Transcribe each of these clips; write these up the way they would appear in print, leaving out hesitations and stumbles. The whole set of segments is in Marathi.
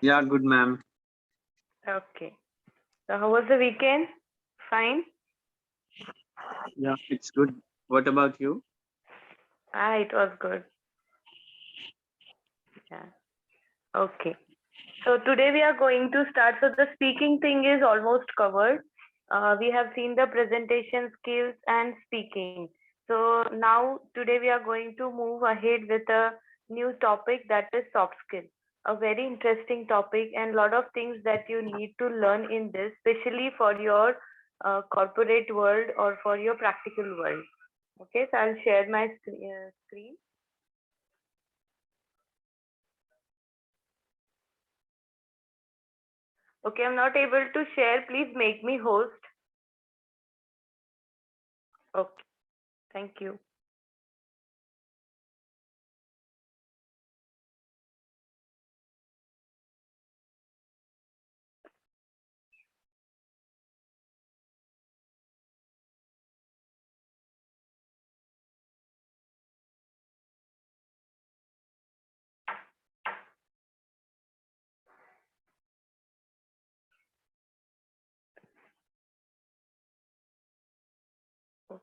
Yeah, good, ma'am. Okay. So how was the weekend? Fine. Yeah, it's good. What about you? It was good. Yeah. Okay. So today we are going to start. So the speaking thing is almost covered. We have seen the presentation skills and speaking. So now today we are going to move ahead with a new topic, that is soft skill. A very interesting topic and lot of things that you need to learn in this, especially for your corporate world or for your practical world. Okay, so I'll share my screen. Okay, I'm not able to share. Please make me host. Okay, thank you.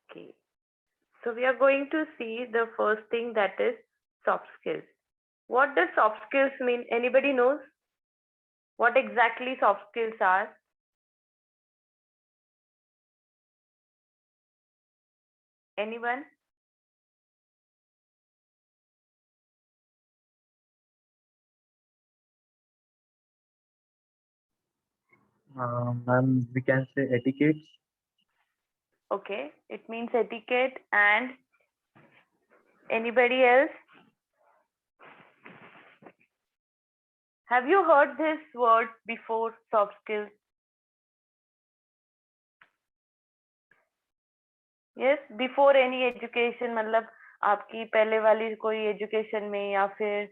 Okay. So we are going to see the first thing, that is soft skills. What does soft skills mean? Anybody knows what exactly soft skills are? Anyone? Ma'am, we can say etiquette. Okay. It means etiquette. And anybody else? Have you heard this word before, soft skills? Yes, before any education, मतलब आपकी पहले वाली कोई एजुकेशन में या फिर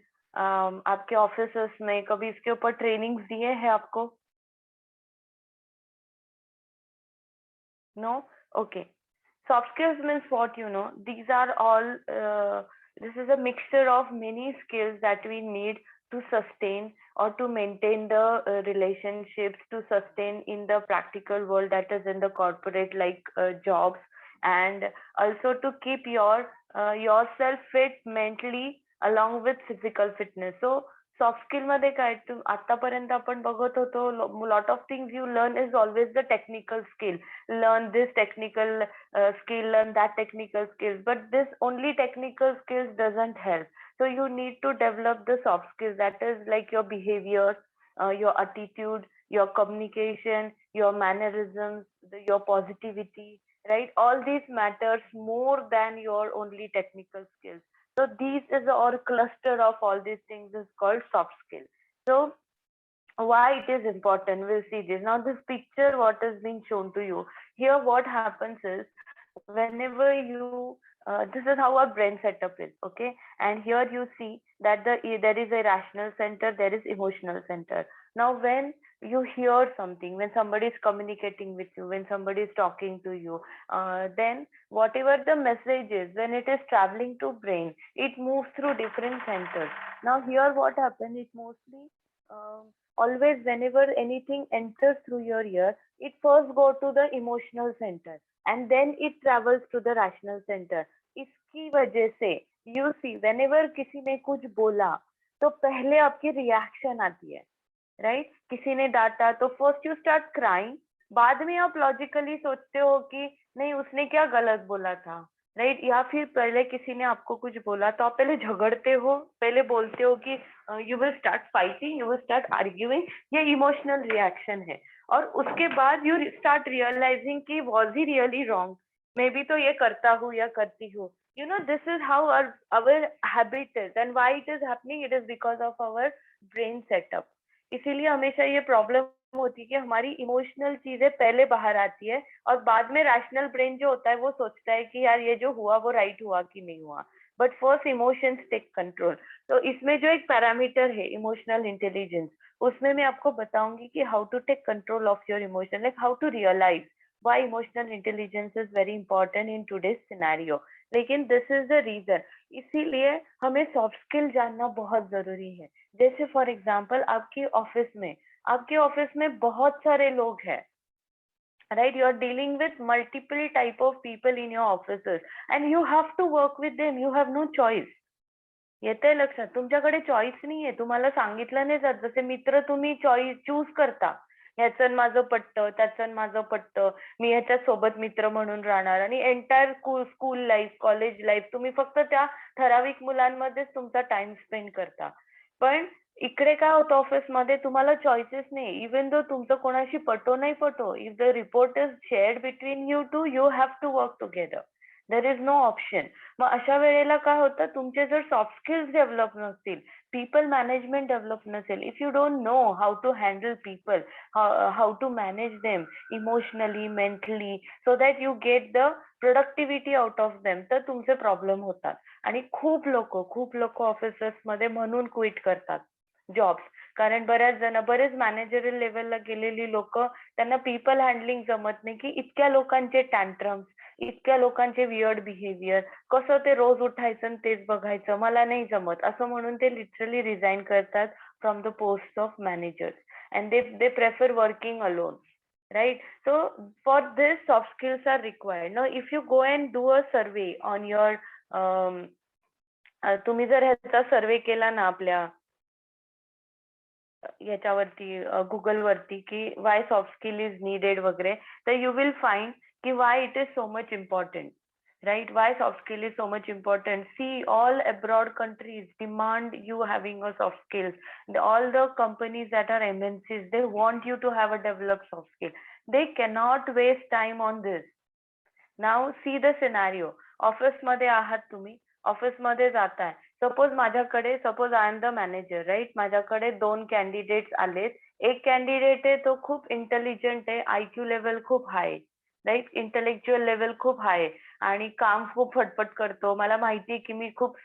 आपके ऑफिसेस में कभी इसके ऊपर ट्रेनिंग्स दिए हैं आपको? No? Okay. Soft skills means what, you know? These are all, this is a mixture of many skills that we need to sustain or to maintain the relationships, to sustain in the practical world, that is in the corporate like jobs, and also to keep yourself fit mentally along with physical fitness. So soft skill मध्ये काय आतापर्यंत आपण बघत होतो, lot of things you learn is always the technical skill. Learn this technical skill, learn that technical skills, but this only technical skills doesn't help. So you need to develop the soft skills, that is like your behavior, your attitude, your communication, your mannerisms, your positivity, right? All these matters more than your only technical skills. So these is or cluster of all these things is called soft skill. So why it is important, we'll see this. Now this picture what is being shown to you here, what happens is whenever you this is how our brain setup is, okay? And here you see that there is a rational center, there is emotional center. Now when you hear something, when somebody is communicating with you, when somebody is talking to you, then whatever the message is, when it is traveling to brain, it moves through different centers. Now here what happens, it mostly um, always whenever anything enters through your ear, it first go to the emotional center and then it travels to the rational center. इसकी वजह से you see whenever किसी ने कुछ बोला तो पहले आपकी रिएक्शन आती है, राइट? किसी ने डांटा तो फर्स्ट यू स्टार्ट क्राइंग, बाद में आप लॉजिकली सोचते हो कि नहीं उसने क्या गलत बोला था, राइट? या फिर पहले किसी ने आपको कुछ बोला तो आप पहले झगड़ते हो, पहले बोलते हो कि you will start fighting, you will start arguing, ये इमोशनल रिएक्शन है. और उसके बाद यू स्टार्ट रियलाइजिंग कि was he really wrong, may be तो ये करता हूँ या करती हूँ. You know, this is how our habit is, and why it is happening, it is because of our brain setup. इसीलिए हमेशा ये प्रॉब्लम होती है कि हमारी इमोशनल चीजें पहले बाहर आती है और बाद में रैशनल ब्रेन जो होता है वो सोचता है कि यार ये जो हुआ वो राइट हुआ कि नहीं हुआ. But first emotions take control. तो इसमें जो एक पैरामीटर है इमोशनल इंटेलिजेंस, उसमें मैं आपको बताऊंगी कि how to take control of your emotion, like how to realise why emotional intelligence is very important in today's scenario. लेकिन दिस इज द रीजन, इसीलिए हमें सॉफ्ट स्किल जानना बहुत जरूरी है। जैसे फॉर एग्जाम्पल आपके ऑफिस में बहुत सारे लोग हैं, right? You are dealing with multiple type of people in your offices and you have to work with them. You have no choice. येतंय लक्षात? तुमच्याकडे चॉईस नाहीये, तुम्हाला सांगितलं नाही जात. जसे मित्र तुम्ही चूज करता, ह्याचं माझं पटतं, त्याचं माझं पटतं, मी ह्याच्या सोबत मित्र म्हणून राहणार, आणि entire school life, college life तुम्ही फक्त त्या ठराविक मुलांमध्येच तुमचा टाइम स्पेंड करता. पण इकडे काय होतं, ऑफिसमध्ये तुम्हाला चॉईसेस नाही. इवन दो तुमचं कोणाशी पटो नाही पटो, if the report is shared between you two, you have to work together. There is no option. मग अशा वेळेला काय होतं, तुमचे जर सॉफ्ट स्किल्स डेव्हलप नसतील, पीपल मॅनेजमेंट डेव्हलप नसेल, if you don't know how to handle people, how to manage them emotionally, mentally, so that you get the productivity out of them, तर तुमचे प्रॉब्लेम होतात. आणि खूप लोक ऑफिसेसमध्ये म्हणून क्विट करतात जॉब्स. कारण बरेच मॅनेजरियल लेवलला गेलेली लोक, त्यांना पीपल हँडलिंग जमत नाही, की इतक्या लोकांचे टँट्रम्स, इतक्या लोकांचे वियर्ड बिहेवियर, कसं ते रोज उठायचं आणि तेच बघायचं, मला नाही जमत, असं म्हणून ते लिटरली रिझाईन करतात from the post of managers and they prefer working alone, right? So for this, soft skills are required. Now if you go and do a survey on your तुम्ही जर ह्याचा सर्वे केला ना आपल्या याच्यावरती, गुगल वरती, की Y soft skill is needed वगैरे, तर यू विल फाइंड की why it is so much important, right? Why soft skill is so much important? See, all abroad countries demand you having a soft skills. All the companies that are MNCs, they want you to have a developed soft skill. They cannot waste time on this. Now see the scenario. Office मध्ये आहात तुम्ही, ऑफिस मध्ये जाताय, suppose I am the manager, right? माझ्याकडे 2 कॅन्डिडेट्स आलेत. एक कॅन्डिडेट आहे, तो खूप इंटेलिजंट आहे, IQ लेवल खूप हाय, राईट? इंटेलेक्च्युअल लेवल खूप हाय आणि काम खूप फटफट करतो. मला माहितीये की मी खूप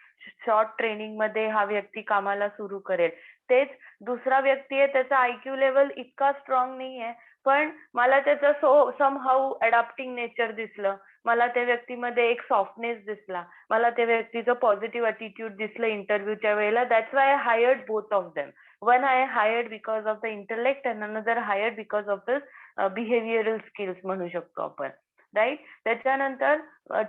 शॉर्ट ट्रेनिंग मध्ये हा व्यक्ती कामाला सुरू करेल. तेच दुसरा व्यक्ती आहे, त्याचा IQ लेवल इतका स्ट्रॉंग नाहीये, पण मला त्याचं समहाऊ अडॅप्टिंग नेचर दिसलं, मला त्या व्यक्तीमध्ये एक सॉफ्टनेस दिसला, मला त्या व्यक्तीचं पॉझिटिव्ह अटिट्यूड दिसलं इंटरव्ह्यूच्या वेळेला. That's why I hired both of them. One I hired because of the intellect and another hired because of the behavioural skills म्हणू शकतो आपण, राईट? त्याच्यानंतर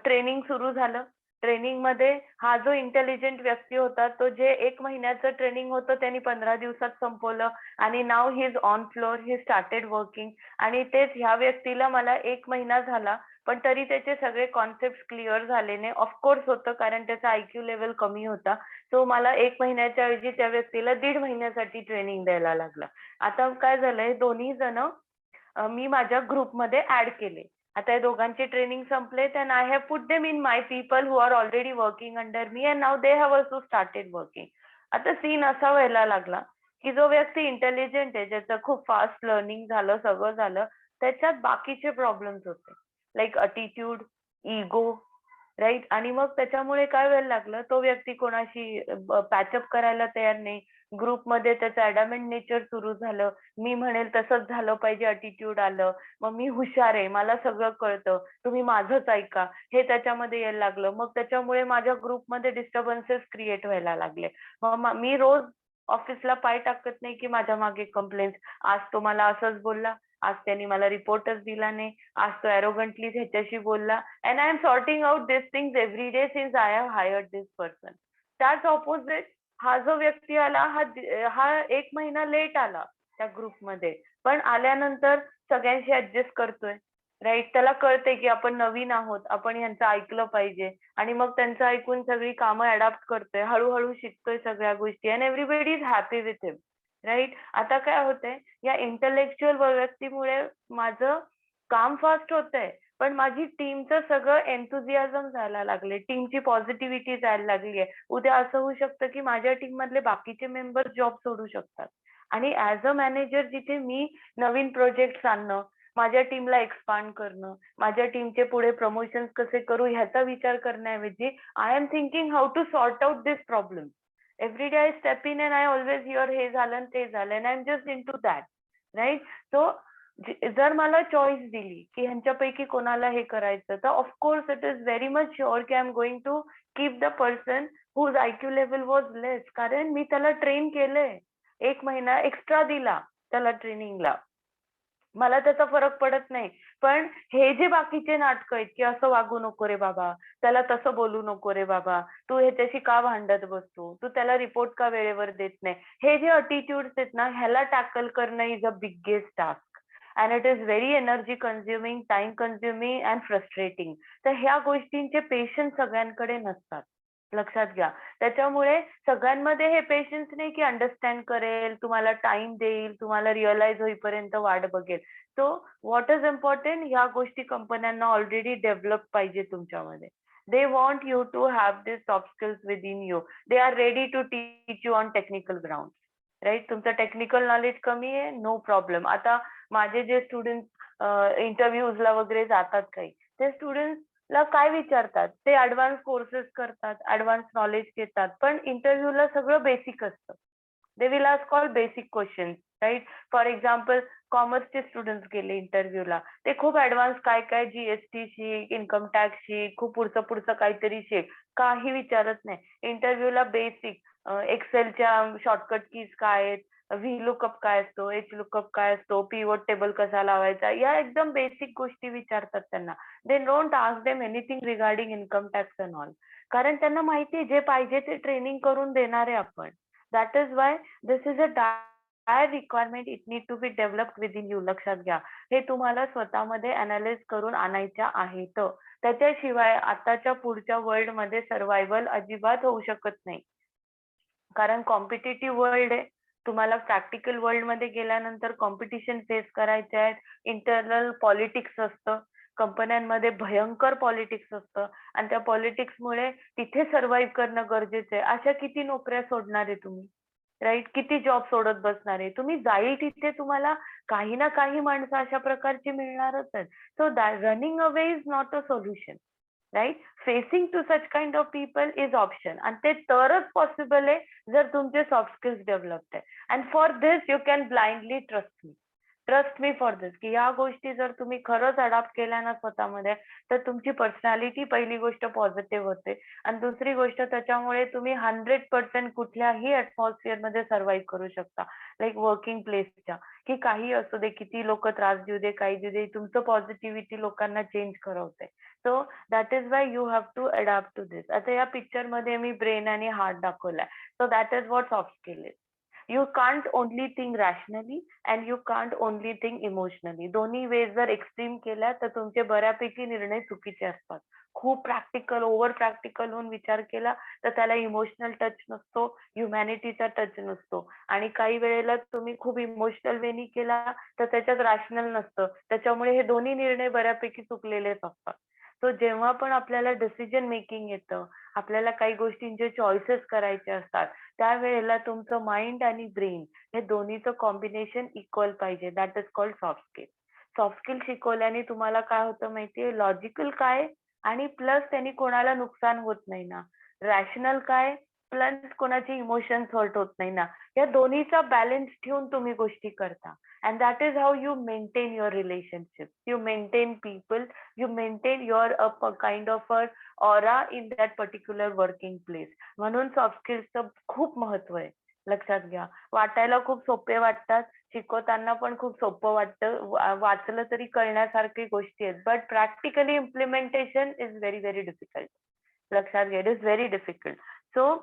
ट्रेनिंग सुरू झालं. ट्रेनिंग मध्ये हा जो इंटेलिजंट व्यक्ती होता, तो जे 1 महिन्याचं ट्रेनिंग होतं त्यांनी 15 दिवसात संपवलं आणि now he is on floor, he started working. आणि तेच ह्या व्यक्तीला मला 1 महिना झाला, पण तरी त्याचे सगळे कॉन्सेप्ट क्लिअर झाले नाही. ऑफकोर्स होतं, कारण त्याचा IQ लेवल कमी होता. सो मला 1 महिन्याच्या ऐवजी त्या व्यक्तीला 1.5 महिन्यासाठी ट्रेनिंग द्यायला लागला. आता काय झालंय, दोन्ही जण मी माझ्या ग्रुपमध्ये ऍड केले. आता या दोघांचे ट्रेनिंग संपले, and I have put them in my people who are already working under me, and now they have also started working. आता सीन असा व्हायला लागला की जो व्यक्ती इंटेलिजंट आहे, ज्याचं खूप फास्ट लर्निंग झालं, सगळं झालं, त्याच्यात बाकीचे प्रॉब्लेम्स होते, लाईक अटिट्यूड, इगो, राईट? आणि मग त्याच्यामुळे काय व्हायला लागलं, तो व्यक्ती कोणाशी पॅचअप करायला तयार नाही. ग्रुपमध्ये त्याचं अडॅमेंट नेचर सुरू झालं. मी म्हणेल तसंच झालं पाहिजे अटिट्यूड आलं. मग मी हुशार आहे, मला सगळं कळतं, तुम्ही माझंच ऐका, हे त्याच्यामध्ये यायला लागलं. मग त्याच्यामुळे माझ्या ग्रुपमध्ये डिस्टर्बन्सेस क्रिएट व्हायला लागले. मग मी रोज ऑफिसला पाय टाकत नाही की माझ्या मागे कंप्लेंट, आज तो मला असंच बोलला, आज त्यांनी मला रिपोर्टच दिला नाही, आज तो ॲरोगंटली ह्याच्याशी बोलला. And I am sorting out this things every day since I have hired this person. त्याच ऑपोजिट हा जो व्यक्ती आला, हा 1 महिना लेट आला त्या ग्रुपमध्ये, पण आल्यानंतर सगळ्यांशी ऍडजस्ट करतोय, राईट? त्याला कळतंय की आपण नवीन आहोत, आपण यांचं ऐकलं पाहिजे, आणि मग त्यांचं ऐकून सगळी कामं अडॅप्ट करतोय, हळूहळू शिकतोय सगळ्या गोष्टी, and everybody is happy with him, right? आता काय होतंय, या इंटेलेक्च्युअल व्यक्तीमुळे माझं काम फास्ट होतंय, पण माझी टीमचं सगळं एन्थुझियाझम जायला लागले, टीमची पॉझिटिव्हिटी जायला लागली आहे. उद्या असं होऊ शकतं की माझ्या टीम मधले बाकीचे मेंबर जॉब सोडू शकतात, आणि ऍज अ मॅनेजर जिथे मी नवीन प्रोजेक्ट आणणं, माझ्या टीमला एक्सपांड करणं, माझ्या टीमचे पुढे प्रमोशन कसे करू ह्याचा विचार करण्याऐवजी I am thinking how to sort out this problem. Every day I step in and I always hear हे झालं आणि ते झालं, and I am just into that, right? So जर मला चॉईस दिली की ह्यांच्यापैकी कोणाला हे करायचं, तर of course it is very much sure की I am going to keep the person whose IQ level was less. कारण मी त्याला ट्रेन केलंय, 1 महिना एक्स्ट्रा दिला त्याला ट्रेनिंगला, मला त्याचा फरक पडत नाही. पण हे जे बाकीचे नाटक आहेत की असं वागू नको रे बाबा, त्याला तसं बोलू नको रे बाबा, तू ह्याच्याशी का भांडत बसतो, तू त्याला रिपोर्ट का वेळेवर देत नाही, हे जे अटिट्यूड्स आहेत ना, ह्याला टॅकल करणं is a biggest task and it is very energy consuming, time consuming and frustrating. तर ह्या गोष्टींचे पेशन्स सगळ्यांकडे नसतात, लक्षात घ्या. त्याच्यामुळे सगळ्यांमध्ये हे पेशन्स नाही की अंडरस्टँड करेल, तुम्हाला टाइम देईल, तुम्हाला रिअलाइज होईपर्यंत वाट बघेल. सो व्हॉट इज इम्पॉर्टंट, ह्या गोष्टी कंपन्यांना ऑलरेडी डेव्हलप पाहिजे तुमच्यामध्ये. They want you to have this soft skills within you. They are ready to teach you on technical ground. Right, तुमचं टेक्निकल नॉलेज कमी आहे, नो प्रॉब्लेम. आता माझे जे स्टुडंट इंटरव्ह्यूजला वगैरे जातात काही, ते स्टुडंट ला काय विचारतात, ते ऍडव्हान्स कोर्सेस करतात, ऍडव्हान्स नॉलेज घेतात, पण इंटरव्ह्यूला सगळं बेसिक असतं. They will ask all basic questions, right. For example, कॉमर्सचे स्टुडंट्स गेले इंटरव्ह्यूला, ते खूप ऍडव्हान्स काय काय जीएसटी शिक, इन्कम टॅक्स शिक, खूप पुढचं पुढचं काहीतरी शिक, काही विचारत नाही. इंटरव्ह्यूला बेसिक एक्सेलच्या शॉर्टकट कीज काय आहेत, व्ही लुकअप काय असतो, एच लुकअप काय असतो, पिवट टेबल कसा लावायचा, या एकदम बेसिक गोष्टी विचारतात त्यांना. They don't ask them anything regarding income tax and all. कारण त्यांना माहिती आहे जे पाहिजे ते ट्रेनिंग करून देणार आहे आपण. That is why this is a dire requirement, it need to be developed within you. लक्षात घ्या, हे तुम्हाला स्वतःमध्ये अनालाइज करून आणायच्या आहेत. त्याच्याशिवाय आताच्या पुढच्या वर्ल्ड मध्ये सर्व्हायव्हल अजिबात होऊ शकत नाही. कारण कॉम्पिटिटिव्ह वर्ल्ड आहे. तुम्हाला प्रॅक्टिकल वर्ल्ड मध्ये गेल्यानंतर कॉम्पिटिशन फेस करायचे आहेत. इंटरनल पॉलिटिक्स असतं, कंपन्यांमध्ये भयंकर पॉलिटिक्स असतं, आणि त्या पॉलिटिक्समुळे तिथे सर्व्हाइव्ह करणं गरजेचं आहे. अशा किती नोकऱ्या सोडणार आहे तुम्ही, राईट? किती जॉब सोडत बसणार आहे तुम्ही? जाईल तिथे तुम्हाला काही ना काही माणसं अशा प्रकारची मिळणारच आहेत. So running away is not a solution, right? Facing to such kind of people is option, आणि ते तरच पॉसिबल आहे जर तुमचे सॉफ्ट स्किल्स डेव्हलप्ड आहे. And for this you can blindly trust me for this, की या गोष्टी जर तुम्ही खरंच अडॉप्ट केल्या ना स्वतःमध्ये, तर तुमची पर्सनॅलिटी पहिली गोष्ट पॉझिटिव्ह होते, आणि दुसरी गोष्ट त्याच्यामुळे तुम्ही 100% कुठल्याही ऍटमॉस्फिअर मध्ये सर्व्हाइव्ह करू शकता. लाईक वर्किंग प्लेसच्या, की काही असू दे, किती लोक त्रास देऊ दे, काही देऊ दे, तुमचं पॉझिटिव्हिटी लोकांना चेंज करवते. So that is why you have to adapt to this. आता या पिक्चर मध्ये मी ब्रेन आणि हार्ट दाखवलाय. So that is what soft skill is. You can't only think rationally and you can't only think emotionally. दोन्ही वेज जर एक्स्ट्रीम केल्या तर तुमचे बऱ्यापैकी निर्णय चुकीचे असतात. खूप प्रॅक्टिकल, ओव्हर प्रॅक्टिकल होऊन विचार केला तर त्याला इमोशनल टच नसतो, ह्युमॅनिटीचा टच नसतो. आणि काही वेळेला तुम्ही खूप इमोशनल वेनी केला तर त्याच्यात रॅशनल नसतं. त्याच्यामुळे हे दोन्ही निर्णय बऱ्यापैकी चुकलेलेच असतात. सो जेव्हा पण आपल्याला डिसिजन मेकिंग येतं, आपल्याला काही गोष्टींचे चॉईसेस करायचे असतात, त्यावेळेला तुमचं माइंड आणि ब्रेन हे दोन्हीचं कॉम्बिनेशन इक्वल पाहिजे. That is called soft skill. Soft skill शिकवल्याने तुम्हाला काय होतं माहितीये? लॉजिकल काय, आणि प्लस त्यांनी कोणाला नुकसान होत नाही ना. रॅशनल काय, प्लस कोणाचे इमोशन्स हर्ट होत नाही ना. या दोन्हीचा बॅलन्स ठेवून तुम्ही गोष्टी करता. And that is how you maintain your relationship, you maintain people, you maintain your kind of a aura in that particular working place. म्हणून सॉफ्ट स्किल्सचं खूप महत्व आहे, लक्षात घ्या. वाटायला खूप सोपे वाटतात, शिकवताना पण खूप सोपं वाटतं, वाचलं तरी कळण्यासारखी गोष्टी आहेत, but practically implementation is very very difficult. लक्षात घ्या, it is very difficult. So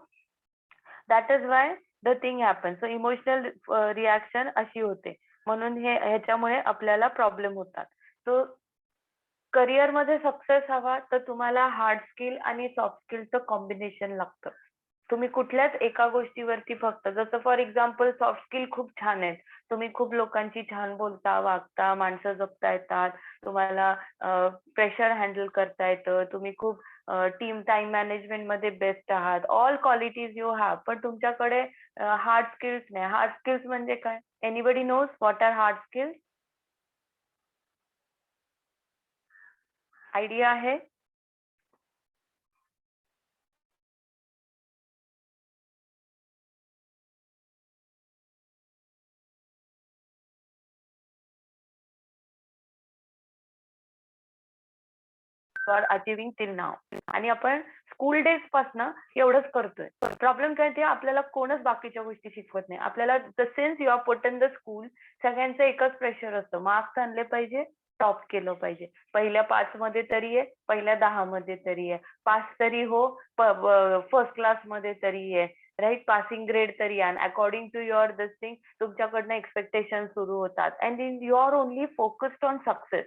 that is why the thing happen. So emotional reaction अशी होते, म्हणून ह्याच्यामुळे आपल्याला प्रॉब्लेम होतात. सो करिअरमध्ये सक्सेस हवा तर तुम्हाला हार्ड स्किल आणि सॉफ्ट स्किलचं कॉम्बिनेशन लागतं. तुम्ही कुठल्याच एका गोष्टीवरती फक्त, जसं फॉर एक्झाम्पल सॉफ्ट स्किल खूप छान आहेत, तुम्ही खूप लोकांची छान बोलता, वागता, माणसं जपता येतात, तुम्हाला प्रेशर हँडल करता येतं, तुम्ही खूप टीम टाइम मॅनेजमेंट मध्ये बेस्ट आहात, ऑल क्वालिटीज यू हॅव, पण तुमच्याकडे हार्ड स्किल्स नाही. हार्ड स्किल्स म्हणजे काय? Anybody knows what are hard skills? Idea आहे? You are achieving till now. आणि आपण स्कूल डेज पासनं एवढंच करतोय. प्रॉब्लेम काय ते आपल्याला कोणच बाकीच्या गोष्टी शिकवत नाही. आपल्याला the sense you are put in the school, सगळ्यांचं एकच प्रेशर असतं, मार्क्स आणले पाहिजे, टॉप केलं पाहिजे, पहिल्या 5 मध्ये तरी आहे, पहिल्या 10 मध्ये तरी आहे, पास तरी हो, फर्स्ट क्लास मध्ये तरी आहे, राईट, पासिंग ग्रेड तरी आहे. According to your this thing तुमच्याकडनं एक्सपेक्टेशन सुरू होतात. And in you are only focused on success,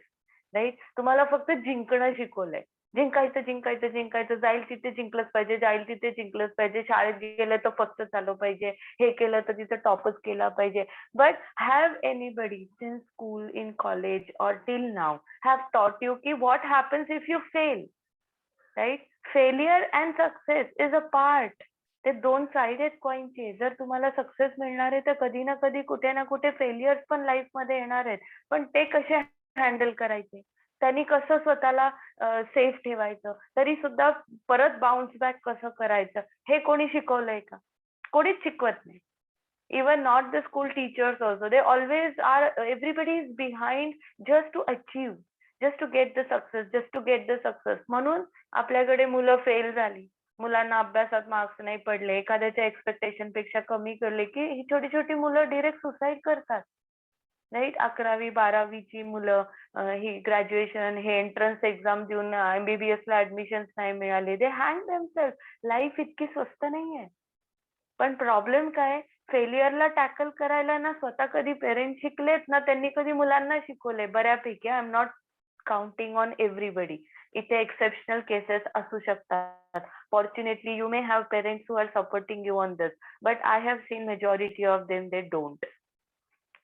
right. तुम्हाला फक्त जिंकणं शिकवलंय, जिंकायचं जिंकायचं जिंकायचं, जाईल तिथे जिंकलंच पाहिजे, जाईल तिथे जिंकलंच पाहिजे, शाळेत गेलं तर फर्स्ट आलं पाहिजे, हे केलं तर तिथं टॉपच केला पाहिजे. But have anybody since school, in college or till now have taught you ki what happens if you fail, right? Failure and success is a part. ते 2 साइड आहेत कॉइनचे. जर तुम्हाला सक्सेस मिळणार आहे तर कधी ना कधी कुठे ना कुठे फेलियर्स पण लाईफ मध्ये येणार आहेत. पण ते कसे हँडल करायचे, त्यांनी कसं स्वतःला सेफ ठेवायचं, तरी सुद्धा परत बाउन्स बॅक कसं करायचं, हे कोणी शिकवलंय का? कोणीच शिकवत नाही. Even not the school teachers also, they always are, everybody is behind just to achieve, just to get the success, just to get the success. म्हणून आपल्याकडे मुलं फेल झाली, मुलांना अभ्यासात मार्क्स नाही पडले, एखाद्याच्या एक्सपेक्टेशन पेक्षा कमी केले की ही छोटी छोटी मुलं डिरेक्ट सुसाईड करतात, राईट. 11वी 12वीची मुलं, ही ग्रॅज्युएशन, हे एंट्रन्स एक्झाम देऊन MBBS ला ऍडमिशन्स नाही मिळाले, दे हँग देमसेल्फ. लाईफ इतकी स्वस्त नाहीये. पण प्रॉब्लेम काय, फेलियरला टॅकल करायला ना स्वतः कधी पेरेंट्स शिकलेत ना त्यांनी कधी मुलांना शिकवले बऱ्यापैकी. I am not counting on everybody. इथे एक्सेप्शनल केसेस असू शकतात. Fortunately you may have parents who are supporting you on this, but I have seen majority of them they don't,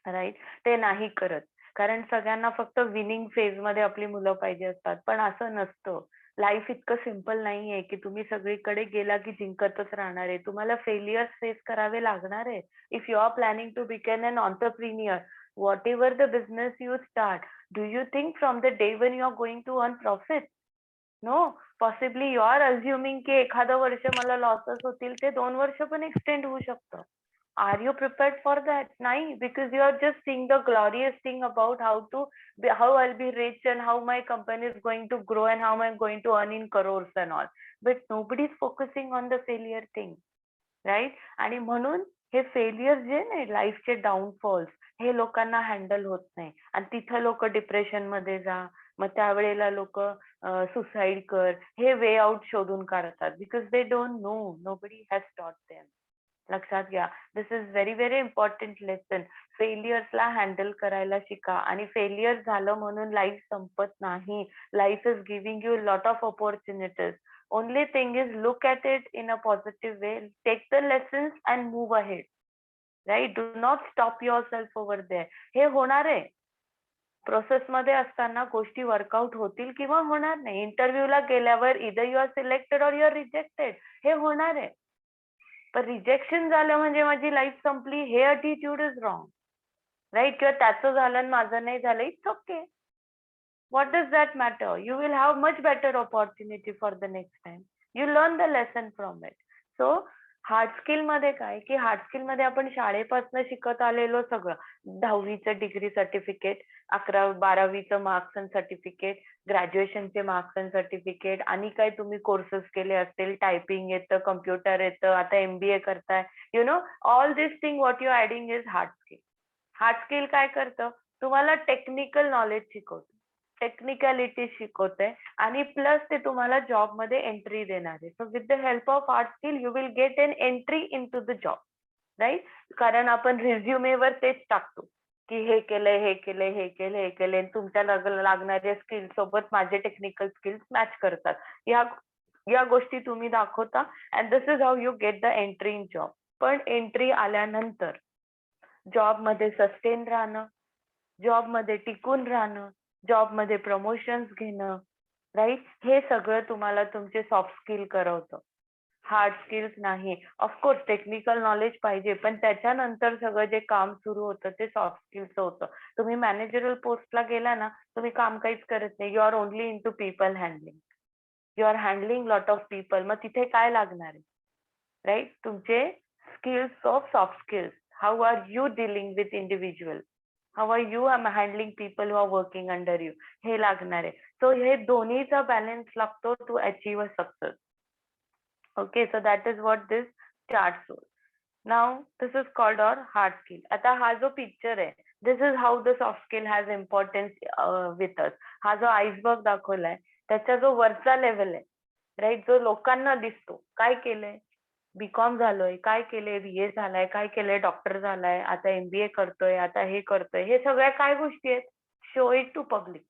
right. ते नाही करत, कारण सगळ्यांना फक्त विनिंग फेज मध्ये आपली मुलं पाहिजे असतात. पण असं नसतं. लाईफ इतकं सिम्पल नाहीये की तुम्ही सगळीकडे गेला की जिंकतच राहणार आहे. तुम्हाला फेलियर फेस करावे लागणार आहे. If you are planning to become an entrepreneur, whatever the business you start, do you think from the day when you are going to earn profit? No. Possibly you are assuming की एखादं वर्ष मला लॉसेस होतील, ते 2 वर्ष पण एक्सटेंड होऊ शकतं. Are you prepared for that? Nahi, because you are just seeing the glorious thing about how I'll be rich and how my company is going to grow and how I'm going to earn in crores and all. But nobody is focusing on the failure thing, right? आणि म्हणून हे फेलियर जे नाही, लाईफचे डाऊनफॉल्स, हे लोकांना हँडल होत नाही. आणि तिथं लोक डिप्रेशन मध्ये जा, मग त्यावेळेला लोक सुसाईड कर, हे वे आउट शोधून काढतात. Because they don't know, nobody has taught them. लक्षात घ्या, this is very very important lesson. फेलियर्सला हँडल करायला शिका. आणि फेलियर झालं म्हणून लाईफ संपत नाही. Life is giving you lot of opportunities. Only thing is look at it in a positive way, take the lessons and move ahead, right. Do not stop yourself over there. हे होणार आहे. प्रोसेस मध्ये असताना गोष्टी वर्कआउट होतील किंवा होणार नाही. इंटरव्ह्यूला गेल्यावर either you are selected or you are rejected, हे होणार आहे. पण रिजेक्शन झालं म्हणजे माझी लाईफ संपली, हे अटिट्यूड इज रॉंग, राईट. किंवा त्याचं झालं आणि माझं नाही झालं, it's okay. What does that matter? You will have much better opportunity for the next time. You learn the lesson from it. So hard skill मध्ये काय की हार्ड स्किल मध्ये आपण शाळेपासून शिकत आलेलो सगळं, 10वीचं डिग्री सर्टिफिकेट, 11-12वीचं मार्क्स अँड सर्टिफिकेट, ग्रॅज्युएशनचे मार्क्स अँड सर्टिफिकेट, आणि काय तुम्ही कोर्सेस केले असतील, टायपिंग येतं, कम्प्युटर येतं, आता MBA करताय, you know all this thing what you adding is hard skill. Hard skill काय करतं, तुम्हाला टेक्निकल नॉलेज शिकवतं, टेक्निकॅलिटी शिकवते, आणि प्लस ते तुम्हाला जॉब मध्ये एंट्री देणार आहे. So with the help of hard skill you will get an entry into the job, right. कारण आपण रिझ्युमेवर तेच टाकतो की हे केलंय, हे केलंय, हे केलंय, हे केलंय, तुमच्या लागणाऱ्या स्किल सोबत माझे टेक्निकल स्किल्स मॅच करतात, या गोष्टी तुम्ही दाखवता. And this is how you get the entry in job. पण एंट्री आल्यानंतर जॉब मध्ये सस्टेन राहणं, जॉब मध्ये टिकून राहणं, जॉब मध्ये प्रमोशन्स घेणं, राईट, हे सगळं तुम्हाला तुमचे सॉफ्ट स्किल करवतं, हार्ड स्किल्स नाही. ऑफकोर्स टेक्निकल नॉलेज पाहिजे, पण त्याच्यानंतर सगळं जे काम सुरू होतं ते सॉफ्ट स्किल्स होतं. तुम्ही मॅनेजरल पोस्टला गेला ना, तुम्ही काम काहीच करत नाही, you are only into people handling, you are handling lot of people. मग तिथे काय लागणार आहे, राईट, तुमचे skills of soft skills. How are you dealing with individual, how are you handling people who are working under you, हे लागणार आहे. सो हे दोन्हीचा बॅलन्स लागतो to achieve a success. Okay, so that is what this chart shows. Now, this is called our hard skill. आता हा जो picture आहे, this is how the soft skill has importance with us. हा जो iceberg दाखवलाय, त्याचा जो वरचा level आहे, right, जो लोकांना दिसतो, काय केलंय? B.Com झालोय, काय केलंय? BA झालाय, काय केलंय? डॉक्टर झालाय, आता MBA करतोय, आता हे करतोय. हे सगळ्या काय गोष्टी आहेत? Show it to public.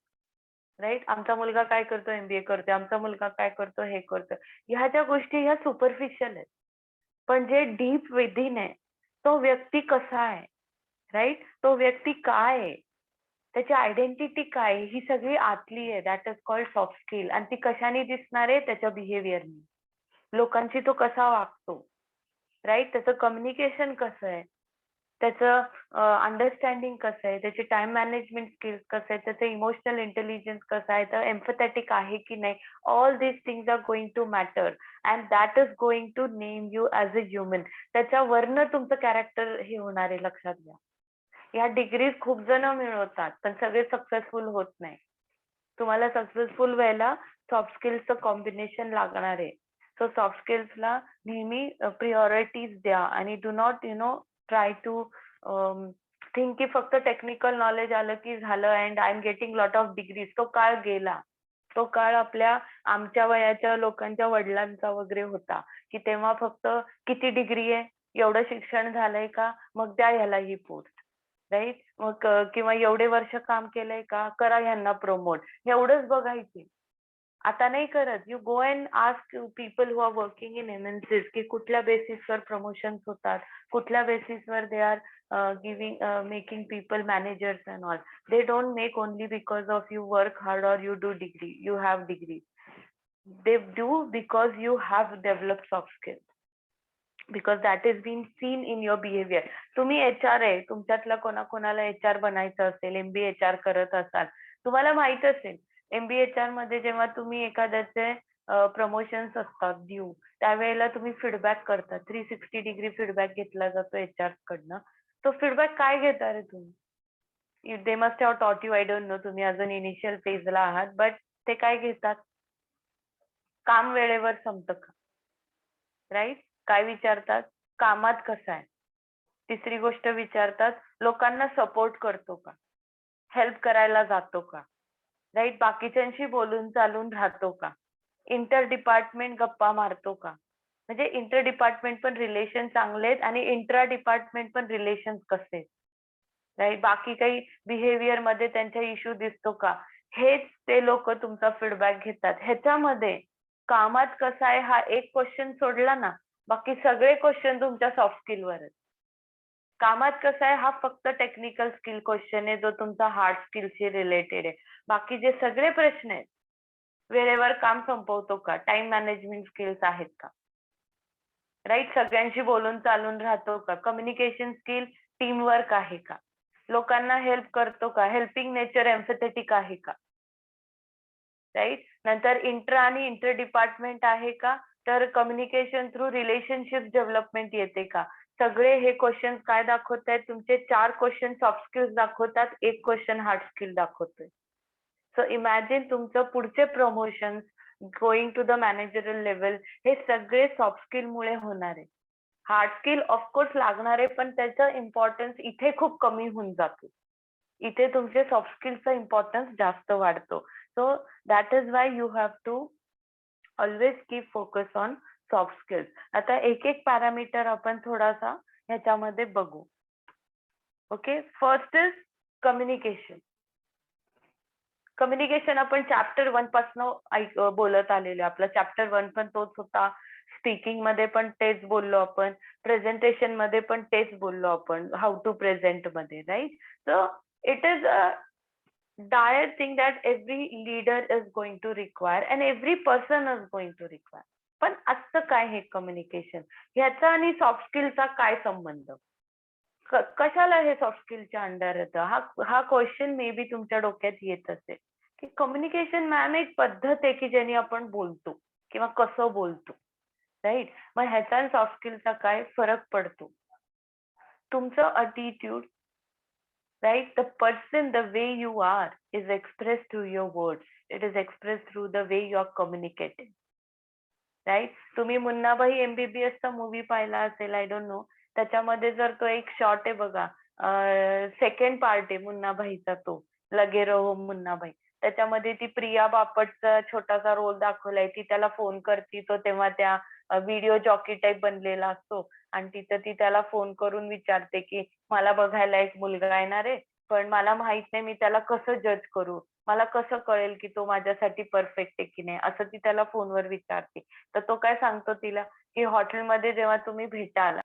Right, आमचा मुलगा काय करतो? MBA करतोय, आमचा मुलगा काय करतो? हे करतोय. ह्या ज्या गोष्टी ह्या सुपरफिशियल आहेत, पण जे डीप विदिन आहे, तो व्यक्ती कसा आहे, राईट, तो व्यक्ती काय आहे, त्याची आयडेंटिटी काय आहे, ही सगळी आतली आहे. That is called soft skill. आणि ती कशाने दिसणार आहे? त्याच्या बिहेवियरने. लोकांशी तो कसा वागतो, राईट, त्याचं कम्युनिकेशन कसं आहे, त्याचं अंडरस्टँडिंग कसं आहे, त्याचे टाइम मॅनेजमेंट स्किल्स कसं आहे, त्याचं इमोशनल इंटेलिजन्स कसं आहे, तर एम्पॅथेटिक आहे की नाही. All these things are going to matter and that is going to name you as a human. त्याच्यावरनं तुमचं कॅरेक्टर हे होणार आहे, लक्षात घ्या. ह्या डिग्रीज खूप जण मिळवतात, पण सगळे सक्सेसफुल होत नाही. तुम्हाला सक्सेसफुल व्हायला सॉफ्ट स्किल्सचं कॉम्बिनेशन लागणार आहे. सो सॉफ्ट स्किल्सला नेहमी प्रिऑरिटीज द्या आणि do not try to think की फक्त टेक्निकल नॉलेज आलं की झालं and I am getting lot of degrees. तो काळ गेला. तो काळ आमच्या वयाच्या लोकांच्या वडिलांचा वगैरे होता, की तेव्हा फक्त किती डिग्री आहे, एवढं शिक्षण झालंय का, मग द्या ह्याला ही पोस्ट, राईट, मग किंवा एवढे वर्ष काम केलंय का, करा ह्यांना प्रमोट, एवढंच बघायचे. आता नाही करत. You go and ask people who are working in MNCs की कुठल्या बेसिसवर प्रमोशन्स होतात, कुठल्या बेसिसवर they are making people managers and all. They don't make only because of you work hard or you do degree, you have degree. They do because you have developed soft skills. Because that is being seen in your behavior. तुम्ही HR आहे, तुमच्यातला कोणाकोणाला HR बनायचं असेल, MBA HR करत असाल, तुम्हाला माहित असेल MBA HR मध्ये जेव्हा तुम्ही एखाद्याचे प्रमोशन्स असतात ड्यू, त्यावेळेला तुम्ही फीडबॅक करता. 360 डिग्री फीडबॅक घेतला जातो HR कडनं. तो फीडबॅक काय घेता रे तुम्ही? दे मस्ट हॅव टॉट यू, आय डोंट नो, तुम्ही अजून इनिशियल फेजला आहात, बट ते काय घेतात? काम वेळेवर संपतं का, राईट? काय विचारतात? कामात कसा आहे? तिसरी गोष्ट विचारतात, लोकांना सपोर्ट करतो का, हेल्प करायला जातो का, राईट, बाकीच्यांशी बोलून चालून राहतो का, इंटर डिपार्टमेंट गप्पा मारतो का. म्हणजे इंटर डिपार्टमेंट पण रिलेशन चांगले आहेत आणि इंट्रा डिपार्टमेंट पण रिलेशन कसे आहेत, राईट, बाकी काही बिहेवियर मध्ये त्यांच्या इश्यू दिसतो का, हेच ते लोक तुमचा फीडबॅक घेतात. ह्याच्यामध्ये कामात कसा आहे हा एक क्वेश्चन सोडला ना, बाकी सगळे क्वेश्चन तुमच्या सॉफ्ट स्किलवर आहेत. कामात कसं आहे हा फक्त टेक्निकल स्किल क्वेश्चन आहे, जो तुमचा हार्ड स्किलशी रिलेटेड आहे. बाकी जे सगळे प्रश्न आहेत, वेळेवर काम संपवतो का, टाइम मॅनेजमेंट स्किल्स आहेत का, राईट, सगळ्यांशी बोलून चालून राहतो का, कम्युनिकेशन स्किल, टीम वर्क आहे का, लोकांना हेल्प करतो का, हेल्पिंग नेचर एम्पॅथेटिक आहे का, राईट. नंतर इंटर आणि इंटर डिपार्टमेंट आहे का, तर कम्युनिकेशन थ्रू रिलेशनशिप डेव्हलपमेंट येते का. सगळे हे क्वेश्चन काय दाखवतायत? तुमचे 4 क्वेश्चन सॉफ्ट स्किल्स दाखवतात, 1 क्वेश्चन हार्ड स्किल दाखवतोय. सो इमॅजिन तुमचं पुढचे promotion going to the managerial level हे सगळे सॉफ्ट स्किल मुळे होणार आहे. हार्ड स्किल ऑफकोर्स लागणार आहे, पण त्याचं इम्पॉर्टन्स इथे खूप कमी होऊन जातो. इथे तुमचे सॉफ्ट स्किलचा इम्पॉर्टन्स जास्त वाढतो. So that is why you have to always keep focus on soft skills. आता एक एक पॅरामीटर आपण थोडासा ह्याच्यामध्ये बघू. Okay, first is communication. Communication आपण चॅप्टर 1 पासून बोलत आलेलो. आपला चॅप्टर 1 पण तोच होता. स्पीकिंग मध्ये पण तेच बोललो आपण, प्रेझेंटेशन मध्ये पण तेच बोललो आपण, हाऊ टू प्रेझेंट मध्ये, right. So it is a dire thing that every leader is going to require and every person is going to require. पण असतं काय हे कम्युनिकेशन, ह्याचा आणि सॉफ्ट स्किलचा काय संबंध? कशाला हे सॉफ्ट स्किलच्या अंडर येतं? हा क्वेश्चन मे बी तुमच्या डोक्यात येत असेल की कम्युनिकेशन मॅम एक पद्धत आहे की ज्याने आपण बोलतो किंवा कसं बोलतो, राईट. मग ह्याचा आणि सॉफ्ट स्किलचा काय फरक पडतो? तुमचं attitude, right? The person, the way you are is expressed through your words. It is expressed through the way you are communicating, right. तुम्ही मुन्नाभाई एमबीबीएसचा मूवी पाहिला असेल, आय डोंट नो. त्याच्यामध्ये जर तो एक शॉर्ट आहे बघा, सेकंड पार्ट आहे मुन्नाभाईचा, तो लगे रहो मुन्नाभाई. त्याच्यामध्ये ती प्रिया बापटचा छोटासा रोल दाखवलाय. ती त्याला फोन करते, तो तेव्हा त्या व्हिडिओ जॉकी टाईप बनलेला असतो आणि तिथं ती त्याला फोन करून विचारते की मला बघायला एक मुलगा येणार आहे, पण मला माहित नाही मी त्याला कसं जज करू, मला कसं कळेल की तो माझ्यासाठी परफेक्ट आहे की नाही, असं ती त्याला फोनवर विचारते. तर तो काय सांगतो तिला की हॉटेलमध्ये जेव्हा तुम्ही भेटाल.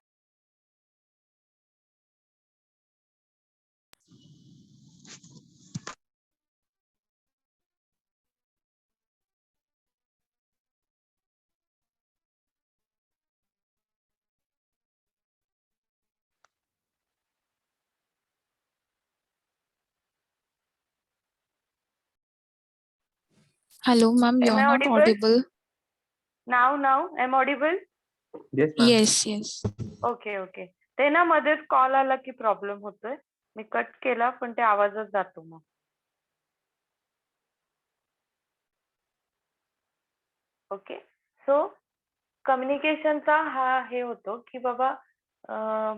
Hello, ma'am, Am you're I not audible? audible. Now, am I audible? Yes, ma'am. Yes. Okay. ते ना मध्येच कॉल आला की प्रॉब्लेम होतोय. मी कट केला पण ते आवाजच जातो मग. ओके. सो कम्युनिकेशनचा हा हे होतो की बाबा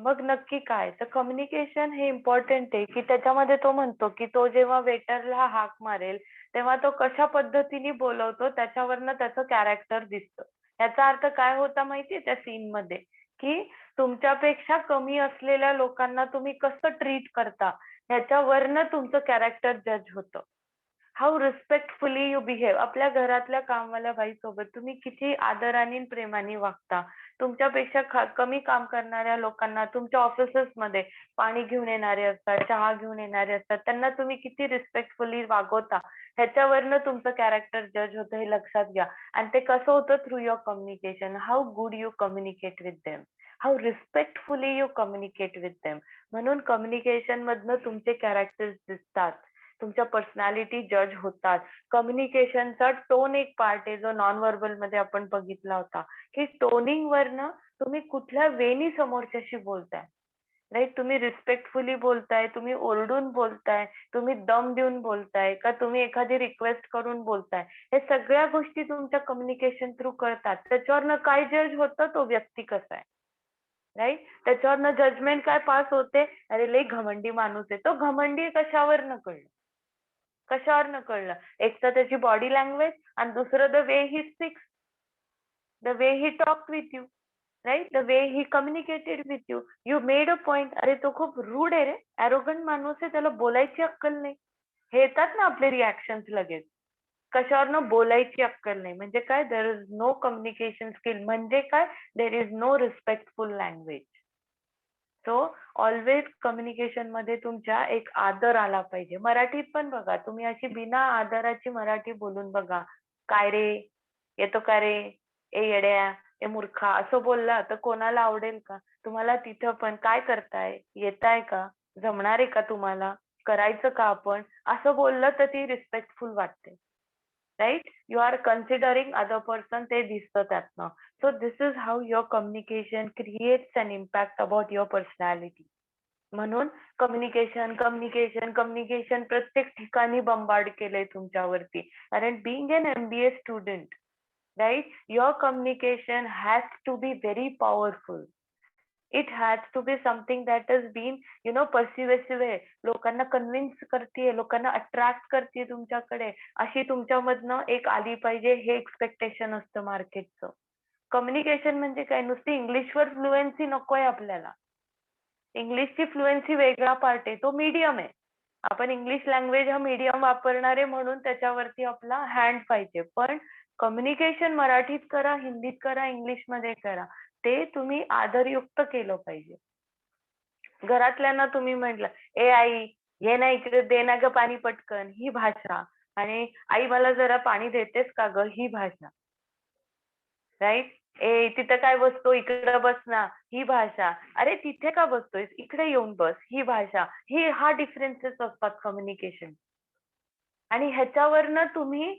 मग नक्की काय, तर कम्युनिकेशन हे इम्पॉर्टंट आहे की त्याच्यामध्ये तो म्हणतो की तो जेव्हा वेटरला हाक मारेल तेव्हा तो कशा पद्धतीने बोलवतो त्याच्यावरनं त्याचं कॅरेक्टर दिसतं. याचा अर्थ काय होता माहितीये त्या सीन मध्ये, की तुमच्यापेक्षा कमी असलेल्या लोकांना तुम्ही कसं ट्रीट करता ह्याच्यावरनं तुमचं कॅरेक्टर जज होतं. How respectfully you behave. आपल्या घरातल्या कामवाल्या बाईसोबत तुम्ही किती आदराने आणि प्रेमाने वागता. तुमच्यापेक्षा कमी काम करणाऱ्या लोकांना तुमच्या ऑफिसेसमध्ये पाणी घेऊन येणारे असतात, चहा घेऊन येणारे असतात, त्यांना तुम्ही किती रिस्पेक्टफुली वागवता ह्याच्यावरनं तुमचं कॅरेक्टर जज होतं, हे लक्षात घ्या. आणि ते कसं होतं through your communication. How good you communicate with them, how respectfully you communicate with them. म्हणून कम्युनिकेशन मधनं तुमचे कॅरेक्टर्स दिसतात, तुमच्या पर्सनॅलिटी जज होतात. कम्युनिकेशनचा टोन एक पार्ट आहे जो नॉन व्हर्बल मध्ये आपण बघितला होता, की टोनिंग वरनं तुम्ही कुठल्या वेनी समोरच्याशी बोलताय, राईट. तुम्ही रिस्पेक्टफुली बोलताय, तुम्ही ओरडून बोलताय, तुम्ही दम देऊन बोलताय का तुम्ही एखादी रिक्वेस्ट करून बोलताय, हे सगळ्या गोष्टी तुमच्या कम्युनिकेशन थ्रू कळतात. त्याच्यावरनं काय जज होतं, तो व्यक्ती कसा आहे, राईट. त्याच्यावरनं जजमेंट काय पास होते, अरे लई घमंडी माणूस आहे. तो घमंडी कशावरनं कळलं, कशावरनं कळलं? एक तर त्याची बॉडी लँग्वेज आणि दुसरं the way he speaks, the way he talk with you, right. The way he communicated with you. You made a point, अरे तो खूप रूड आहे रे, ॲरोगंट माणूस आहे, त्याला बोलायची अक्कल नाही. हे येतात ना आपले रिॲक्शन्स लगेच. कशावरनं बोलायची अक्कल नाही म्हणजे काय, there is no communication skill. म्हणजे काय, there is no respectful language. So always communication मध्ये तुमच्या एक आदर आला पाहिजे. मराठीत पण बघा, तुम्ही अशी बिना आदराची मराठी बोलून बघा. काय रे, येतो का रे, ए येड्या, ए मूर्खा, असं बोलला तर कोणाला आवडेल का? तुम्हाला तिथं पण काय करताय, येताय का, जमणार आहे का तुम्हाला, करायचं का आपण, असं बोललं तर ती रिस्पेक्टफुल वाटते, right. You are considering other person, ते दिसतं त्यातनं. So this is how your communication creates an impact about your personality. म्हणून कम्युनिकेशन प्रत्येक ठिकाणी बंबार्ड केलंय तुमच्यावरती. कारण being an MBA student, right, your communication has to be very powerful. It has to be something that has been, persuasive आहे. लोकांना कन्व्हिन्स करतेय, लोकांना अट्रॅक्ट करतेय तुमच्याकडे, अशी तुमच्यामधनं एक आली पाहिजे, हे एक्सपेक्टेशन असतं मार्केटचं. कम्युनिकेशन म्हणजे काय, नुसती इंग्लिशवर फ्लुएन्सी नकोय आपल्याला. इंग्लिशची फ्लुएन्सी वेगळा पार्ट आहे, तो मीडियम आहे. आपण इंग्लिश लँग्वेज हा मीडियम वापरणारे म्हणून त्याच्यावरती आपला हँड पाहिजे. पण कम्युनिकेशन मराठीत करा, हिंदीत करा, इंग्लिशमध्ये करा, ते तुम्ही आदरयुक्त केलं पाहिजे. घरातल्यांना तुम्ही म्हटलं, ए आई ये ना इकडे, दे ना ग पाणी पटकन, ही भाषा. आणि आई मला जरा पाणी देतेस का ग, ही भाषा, राईट. ए तिथं काय बसतो, इकडं बस ना, ही भाषा. अरे तिथे का बसतोय, इकडे येऊन बस, ही भाषा. हा डिफरन्सेस असतात कम्युनिकेशन. आणि ह्याच्यावरनं तुम्ही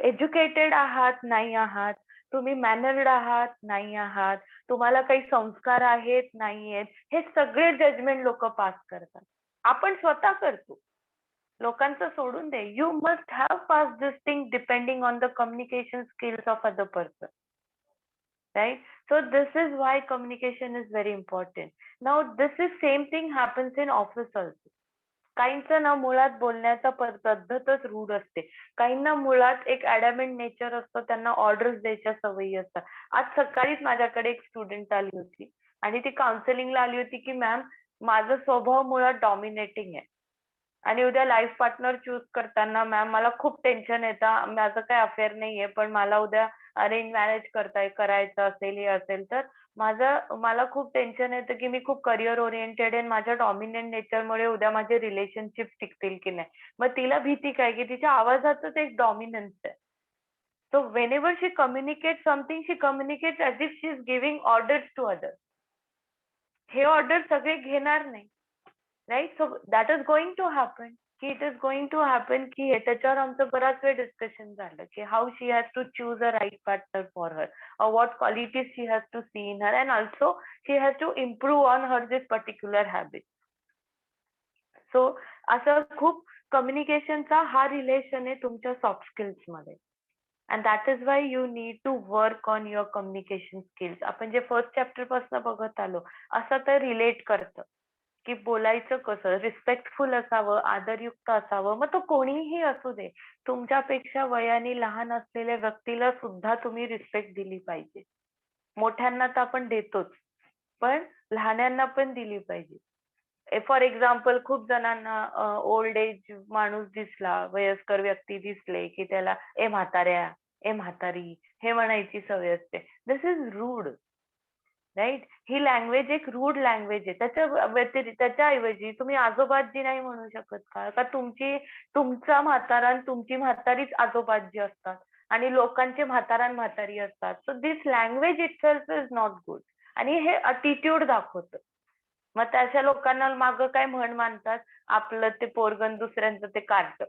एज्युकेटेड आहात नाही आहात, तुम्ही मॅनर्ड आहात नाही आहात, तुम्हाला काही संस्कार आहेत नाही आहेत, हे सगळे जजमेंट लोक पास करतात. आपण स्वतः करतो. लोकांचं सोडून दे. You must have passed this thing depending on the communication skills of other person. Right? So this is why communication is very important. Now this is same thing happens in office also. काहींचं ना मुळात बोलण्याचा पद्धतच रूढ असते. काहींना मुळात एक ॲडॅमंट नेचर असतं, त्यांना ऑर्डर्स द्यायच्या सवयी असतात. आज सकाळीच माझ्याकडे एक स्टुडंट आली होती आणि ती काउन्सिलिंगला आली होती की मॅम माझा स्वभाव मुळात डॉमिनेटिंग आहे आणि उद्या लाईफ पार्टनर चूज करताना मॅम मला खूप टेन्शन येतं. माझं काही अफेअर नाहीये पण मला उद्या अरेंज मॅरेज करायचं असेल हे असेल तर मला खूप टेन्शन येतं की मी खूप करिअर ओरिएंटेड आहे. माझ्या डॉमिनंट नेचरमुळे उद्या माझे रिलेशनशिप टिकतील की नाही. मग तिला भीती काय की तिच्या आवाजातच एक डॉमिनन्स आहे. So whenever she communicate something she communicate as if she is giving orders to others. हे ऑर्डर सगळे घेणार नाही. Right. So that is going to happen की it is going to happen की त्याच्यावर आमचं बराच वेळ डिस्कशन झालं की how she has to choose a right partner for her or what qualities she has to see in her and also she has to improve on her this particular habit. So असं खूप कम्युनिकेशनचा हा रिलेशन आहे तुमच्या सॉफ्ट स्किल्स मध्ये and that is why you need to work on your communication skills. आपण जे फर्स्ट चॅप्टर पासून बघत आलो असं तर रिलेट करतं की बोलायचं कसं, रिस्पेक्टफुल असावं, आदरयुक्त असावं. मग तो कोणीही असू दे, तुमच्यापेक्षा वयाने लहान असलेल्या व्यक्तीला सुद्धा तुम्ही रिस्पेक्ट दिली पाहिजे. मोठ्यांना तर आपण देतोच, पण लहान्यांना पण दिली पाहिजे. फॉर एक्झाम्पल खूप जणांना ओल्ड एज माणूस दिसला, वयस्कर व्यक्ती दिसले की त्याला ए म्हाताऱ्या, ए म्हातारी हे म्हणायची सवय असते. This is rude. राईट. ही लँग्वेज एक रूड लँग्वेज आहे. त्याच्याऐवजी तुम्ही आजोबाजी नाही म्हणू शकत का? का तुमचा म्हातारा आणि तुमची म्हातारीच आजोबाजी असतात आणि लोकांचे म्हातारा आणि म्हातारी असतात. So this language itself is not good आणि हे अटिट्यूड दाखवतं. मग तशा लोकांना मागं काय म्हण मानतात, आपलं ते पोरगं दुसऱ्यांचं ते कार्ट.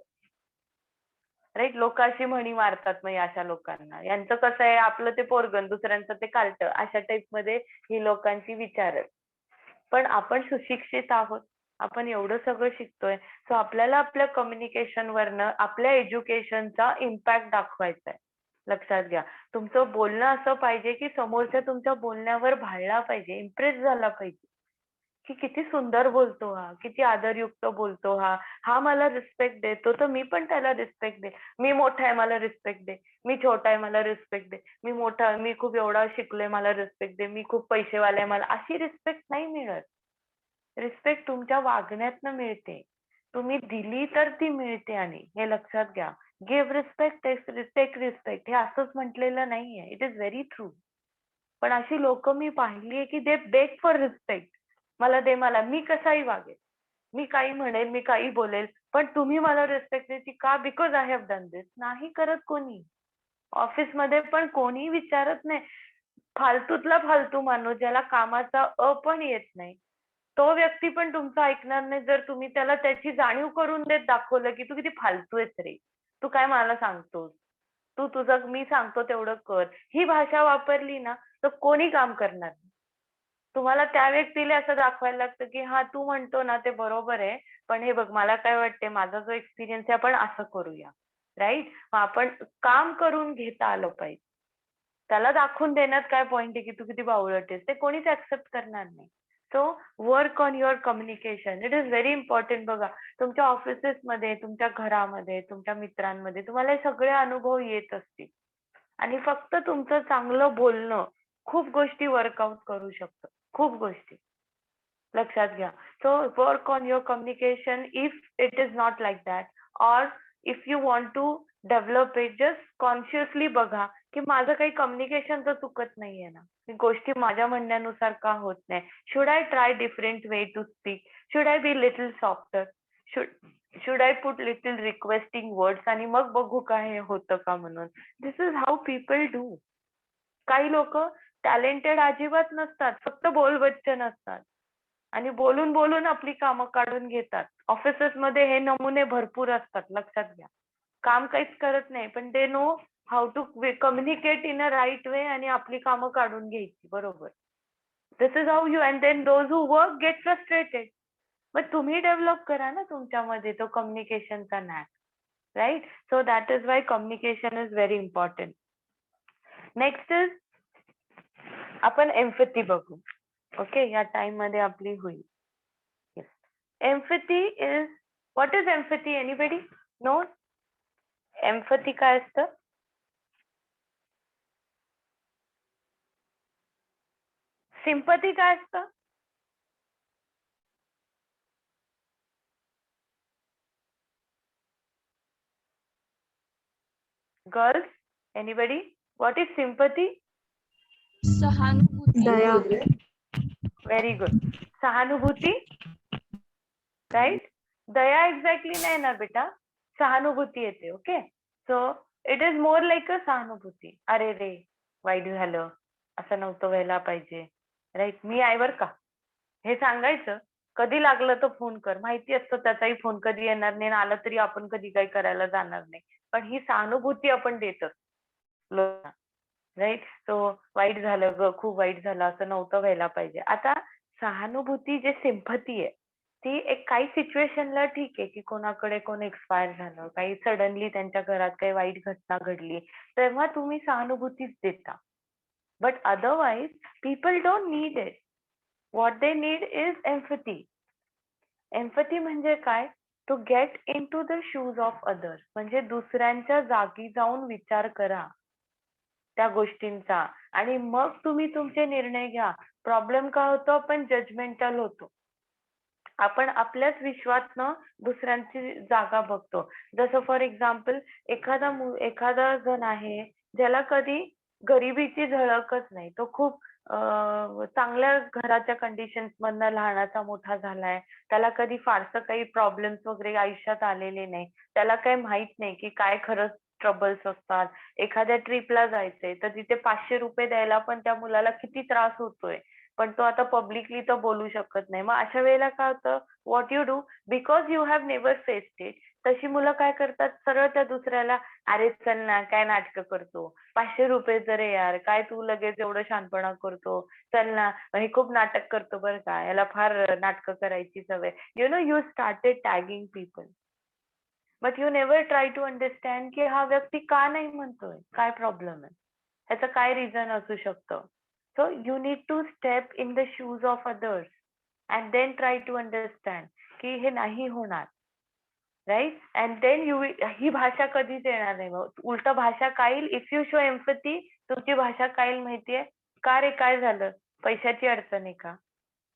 राईट. लोक अशी म्हणी मारतात मग अशा लोकांना. यांचं कसं आहे, आपलं ते पोरगं दुसऱ्यांचं ते कार्ट, अशा टाईप मध्ये ही लोकांची विचार आहेत. पण आपण सुशिक्षित आहोत, आपण एवढं सगळं शिकतोय. सो आपल्याला आपल्या कम्युनिकेशन वरनं आपल्या एज्युकेशनचा इम्पॅक्ट दाखवायचा आहे. लक्षात घ्या. तुमचं बोलणं असं पाहिजे की समोरच्या तुमच्या बोलण्यावर भाळला पाहिजे, इम्प्रेस झाला पाहिजे की किती सुंदर बोलतो हा, किती आदरयुक्त बोलतो हा, हा मला रिस्पेक्ट देतो तर मी पण त्याला रिस्पेक्ट दे. मी मोठा आहे मला रिस्पेक्ट दे, मी छोटा आहे मला रिस्पेक्ट दे, मी खूप एवढा शिकलोय मला रिस्पेक्ट दे, मी खूप पैसेवाला आहे मला. अशी रिस्पेक्ट नाही मिळत. रिस्पेक्ट तुमच्या वागण्यातनं मिळते. तुम्ही दिली तर ती मिळते. आणि हे लक्षात घ्या, गिव्ह रिस्पेक्ट टेक रिस्पेक्ट हे असंच म्हटलेलं नाहीये. It is very true. पण अशी लोक मी पाहिलीये की दे बेग फॉर रिस्पेक्ट. मला दे, मला, मी कसाही वागेल, मी काही म्हणेल, मी काही बोलेल, पण तुम्ही मला रिस्पेक्ट द्यायची का? बिकॉज आय हॅव डन दिस. नाही करत कोणी. ऑफिसमध्ये पण कोणी विचारत नाही. फालतूतला फालतू माणूस ज्याला कामाचा पण येत नाही, तो व्यक्ती पण तुमचं ऐकणार नाही जर तुम्ही त्याला त्याची जाणीव करून देत दाखवलं की तू किती फालतू आहेस रे, तू काय मला सांगतोस, तू तुझं मी सांगतो तेवढं कर. ही भाषा वापरली ना तर कोणी काम करणार नाही. तुम्हाला त्या व्यक्तीला असं दाखवायला लागतं की हा तू म्हणतो ना ते बरोबर आहे, पण हे बघ मला काय वाटते, माझा जो एक्सपिरियन्स आहे आपण असं करूया. राईट. मग आपण काम करून घेता आलं पाहिजे. त्याला दाखवून देण्यात काय पॉइंट आहे की तू किती बावळट आहेस, ते कोणीच ऍक्सेप्ट करणार नाही. So work on your communication. It is very important. बघा, तुमच्या ऑफिसेसमध्ये, तुमच्या घरामध्ये, तुमच्या मित्रांमध्ये तुम्हाला हे सगळे अनुभव येत असतील आणि फक्त तुमचं चांगलं बोलणं खूप गोष्टी वर्कआउट करू शकतं. खूप गोष्टी. लक्षात घ्या. So work on your communication if it is not like that or if you want to develop it, just consciously बघा की माझं काही कम्युनिकेशन तर चुकत नाहीये ना, गोष्टी माझ्या म्हणण्यानुसार का होत नाही. Should I try different way to speak, should I be little softer, should I put little requesting words आणि मग बघू काय हे होतं का म्हणून. This is how people do. काही लोक टॅलेंटेड अजिबात नसतात, फक्त बोलबच्चन असतात आणि बोलून बोलून आपली कामं काढून घेतात. ऑफिसेसमध्ये हे नमुने भरपूर असतात. लक्षात घ्या. काम काहीच करत नाही पण they know how to communicate in a right way आणि आपली कामं काढून घ्यायची. बरोबर. This is how you. And then those who work get frustrated. मग तुम्ही डेव्हलप करा ना तुमच्यामध्ये तो कम्युनिकेशनचा knack, right? So that is why communication is very important. Next is आपण एम्पॅथी बघू. ओके, या टाइम मध्ये आपली होईल. Empathy is, what is empathy? Anybody know? Empathy काय असतं? सिम्पथी काय असतं? Girls, anybody? What is sympathy? सहानुभूती. दया. Very good. सहानुभूती, राईट? दया एक्झॅक्टली नाही ना बेटा, सहानुभूती येते. Okay, so it is more like a सहानुभूती. अरे रे, वाईट झालं, असं नव्हतं व्हायला पाहिजे, राईट? मी आहे बर का, हे सांगायचं. कधी लागलं तर फोन कर, माहिती असतं त्याचाही फोन कधी येणार नाही, आला तरी आपण कधी काही करायला जाणार नाही, पण ही सहानुभूती आपण देत असतो, राईट? सो वाईट झालं ग, खूप वाईट झालं, असं नव्हतं व्हायला पाहिजे. आता सहानुभूती जे सिम्पथी आहे ती एक काही सिच्युएशनला ठीक आहे, की कोणाकडे कोण एक्सपायर झालं, काही सडनली त्यांच्या घरात काही वाईट घटना घडली, तेव्हा तुम्ही सहानुभूतीच देता. But otherwise people don't need it. What they need is empathy. Empathy म्हणजे काय? To get into the shoes of others, म्हणजे दुसऱ्यांच्या जागी जाऊन विचार करा त्या गोष्टींचा आणि मग तुम्ही तुमचे निर्णय घ्या. प्रॉब्लेम काय होतो? आपण जजमेंटल होतो. आपण आपल्याच विश्वातनं दुसऱ्यांची जागा बघतो. जसं फॉर एक्झाम्पल एखादा जण आहे ज्याला कधी गरिबीची झळकच नाही, तो खूप चांगल्या घराच्या कंडिशन्स मधनं लहानाचा मोठा झालाय, त्याला कधी फारसं काही प्रॉब्लेम्स वगैरे आयुष्यात आलेले नाही, त्याला काही माहित नाही की काय खरंच ट्रबल्स असतात. एखाद्या ट्रिपला जायचंय तर तिथे 500 रुपये द्यायला पण त्या मुलाला किती त्रास होतोय, पण तो आता पब्लिकली तर बोलू शकत नाही. मग अशा वेळेला काय होतं? What you do, because you have never faced it, तशी मुलं काय करतात? सरळ त्या दुसऱ्याला, अरे चल ना, काय नाटकं करतो, 500 रुपये रे यार, काय तू लगेच एवढं शहाणपणा करतो, चल ना, हे खूप नाटक करतो बरं का, याला फार नाटकं करायची सवय. You know, you started tagging people, but you never try to understand की हा व्यक्ती का नाही म्हणतोय, काय प्रॉब्लेम आहे, ह्याचं काय रिझन असू शकतं. So you need to step in the shoes of others and then try to understand की हे नाही होणार, राईट? अँड देन यू, ही भाषा कधीच येणार नाही. उलट भाषा काय येईल? इफ यू शो एम्पॅथी, तुमची भाषा काय येईल माहितीये का? रे काय झालं, पैशाची अडचण आहे का?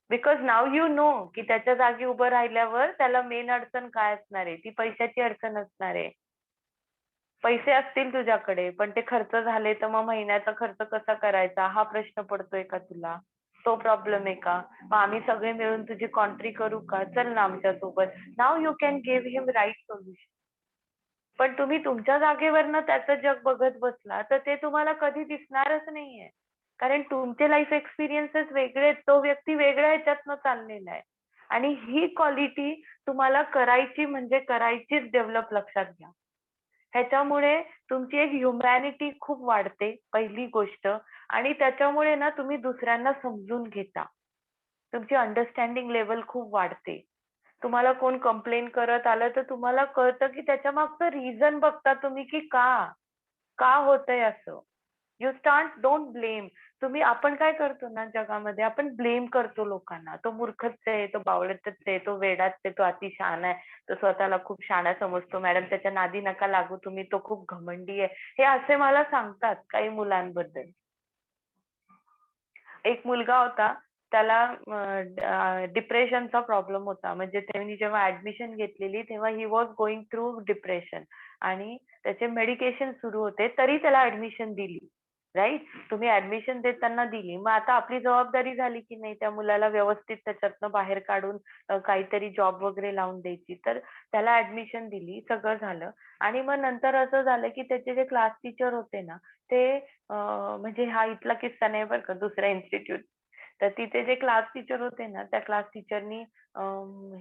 बिकॉज नाव यू नो की त्याच्या जागी उभं राहिल्यावर त्याला मेन अडचण काय असणार आहे? ती पैशाची अडचण असणार आहे. पैसे असतील तुझ्याकडे पण ते खर्च झाले तर मग महिन्याचा खर्च कसा करायचा हा प्रश्न पडतोय का तुला? तो प्रॉब्लेम आहे का? मग आम्ही सगळे मिळून तुझी कॉन्ट्री करू का? चल ना आमच्या सोबत. Now you can give him right solution. पण तुम्ही तुमच्या जागेवरनं त्याचं जग बघत बसला तर ते तुम्हाला कधी दिसणारच नाहीये. कारण तुमचे लाईफ एक्सपिरियन्सेस वेगळे आहेत, तो व्यक्ती वेगळ्या ह्याच्यातनं चाललेला आहे. आणि ही क्वालिटी तुम्हाला करायची म्हणजे करायचीच डेव्हलप, लक्षात घ्या. ह्याच्यामुळे तुमची एक ह्युमॅनिटी खूप वाढते पहिली गोष्ट, आणि त्याच्यामुळे ना तुम्ही दुसऱ्यांना समजून घेता. तुमची अंडरस्टँडिंग लेवल खूप वाढते. तुम्हाला कोण कंप्लेन करत आलं तर तुम्हाला कळतं की त्याच्या मागचं रिझन बघता तुम्ही की का होतंय असं. You start, don't blame. आपण काय करतो ना जगामध्ये, आपण ब्लेम करतो लोकांना. तो मूर्खच आहे, तो बावळटच आहे, तो वेडाच आहे, तो अति शहाणा आहे, तो स्वतःला खूप शहाणा समजतो, मॅडम त्याच्या नादी नका लागू तुम्ही, तो खूप घमंडी आहे, हे असे मला सांगतात काही मुलांबद्दल. एक मुलगा होता, त्याला डिप्रेशनचा प्रॉब्लेम होता. म्हणजे त्यांनी जेव्हा ऍडमिशन घेतलेली तेव्हा he was going through depression आणि त्याचे मेडिकेशन सुरू होते, तरी त्याला ऍडमिशन दिली. राईट? तुम्ही ऍडमिशन देताना दिली, मग आता आपली जबाबदारी झाली की नाही त्या मुलाला व्यवस्थित त्याच्यातनं बाहेर काढून काहीतरी जॉब वगैरे लावून द्यायची. तर त्याला ऍडमिशन दिली, सगळं झालं. आणि मग नंतर असं झालं की त्याचे जे क्लास टीचर होते ना ते म्हणजे हा इथला किस्सा नाही बरं का, दुसऱ्या इन्स्टिट्यूट, तर तिथे जे क्लास टीचर होते ना, त्या क्लास टीचरनी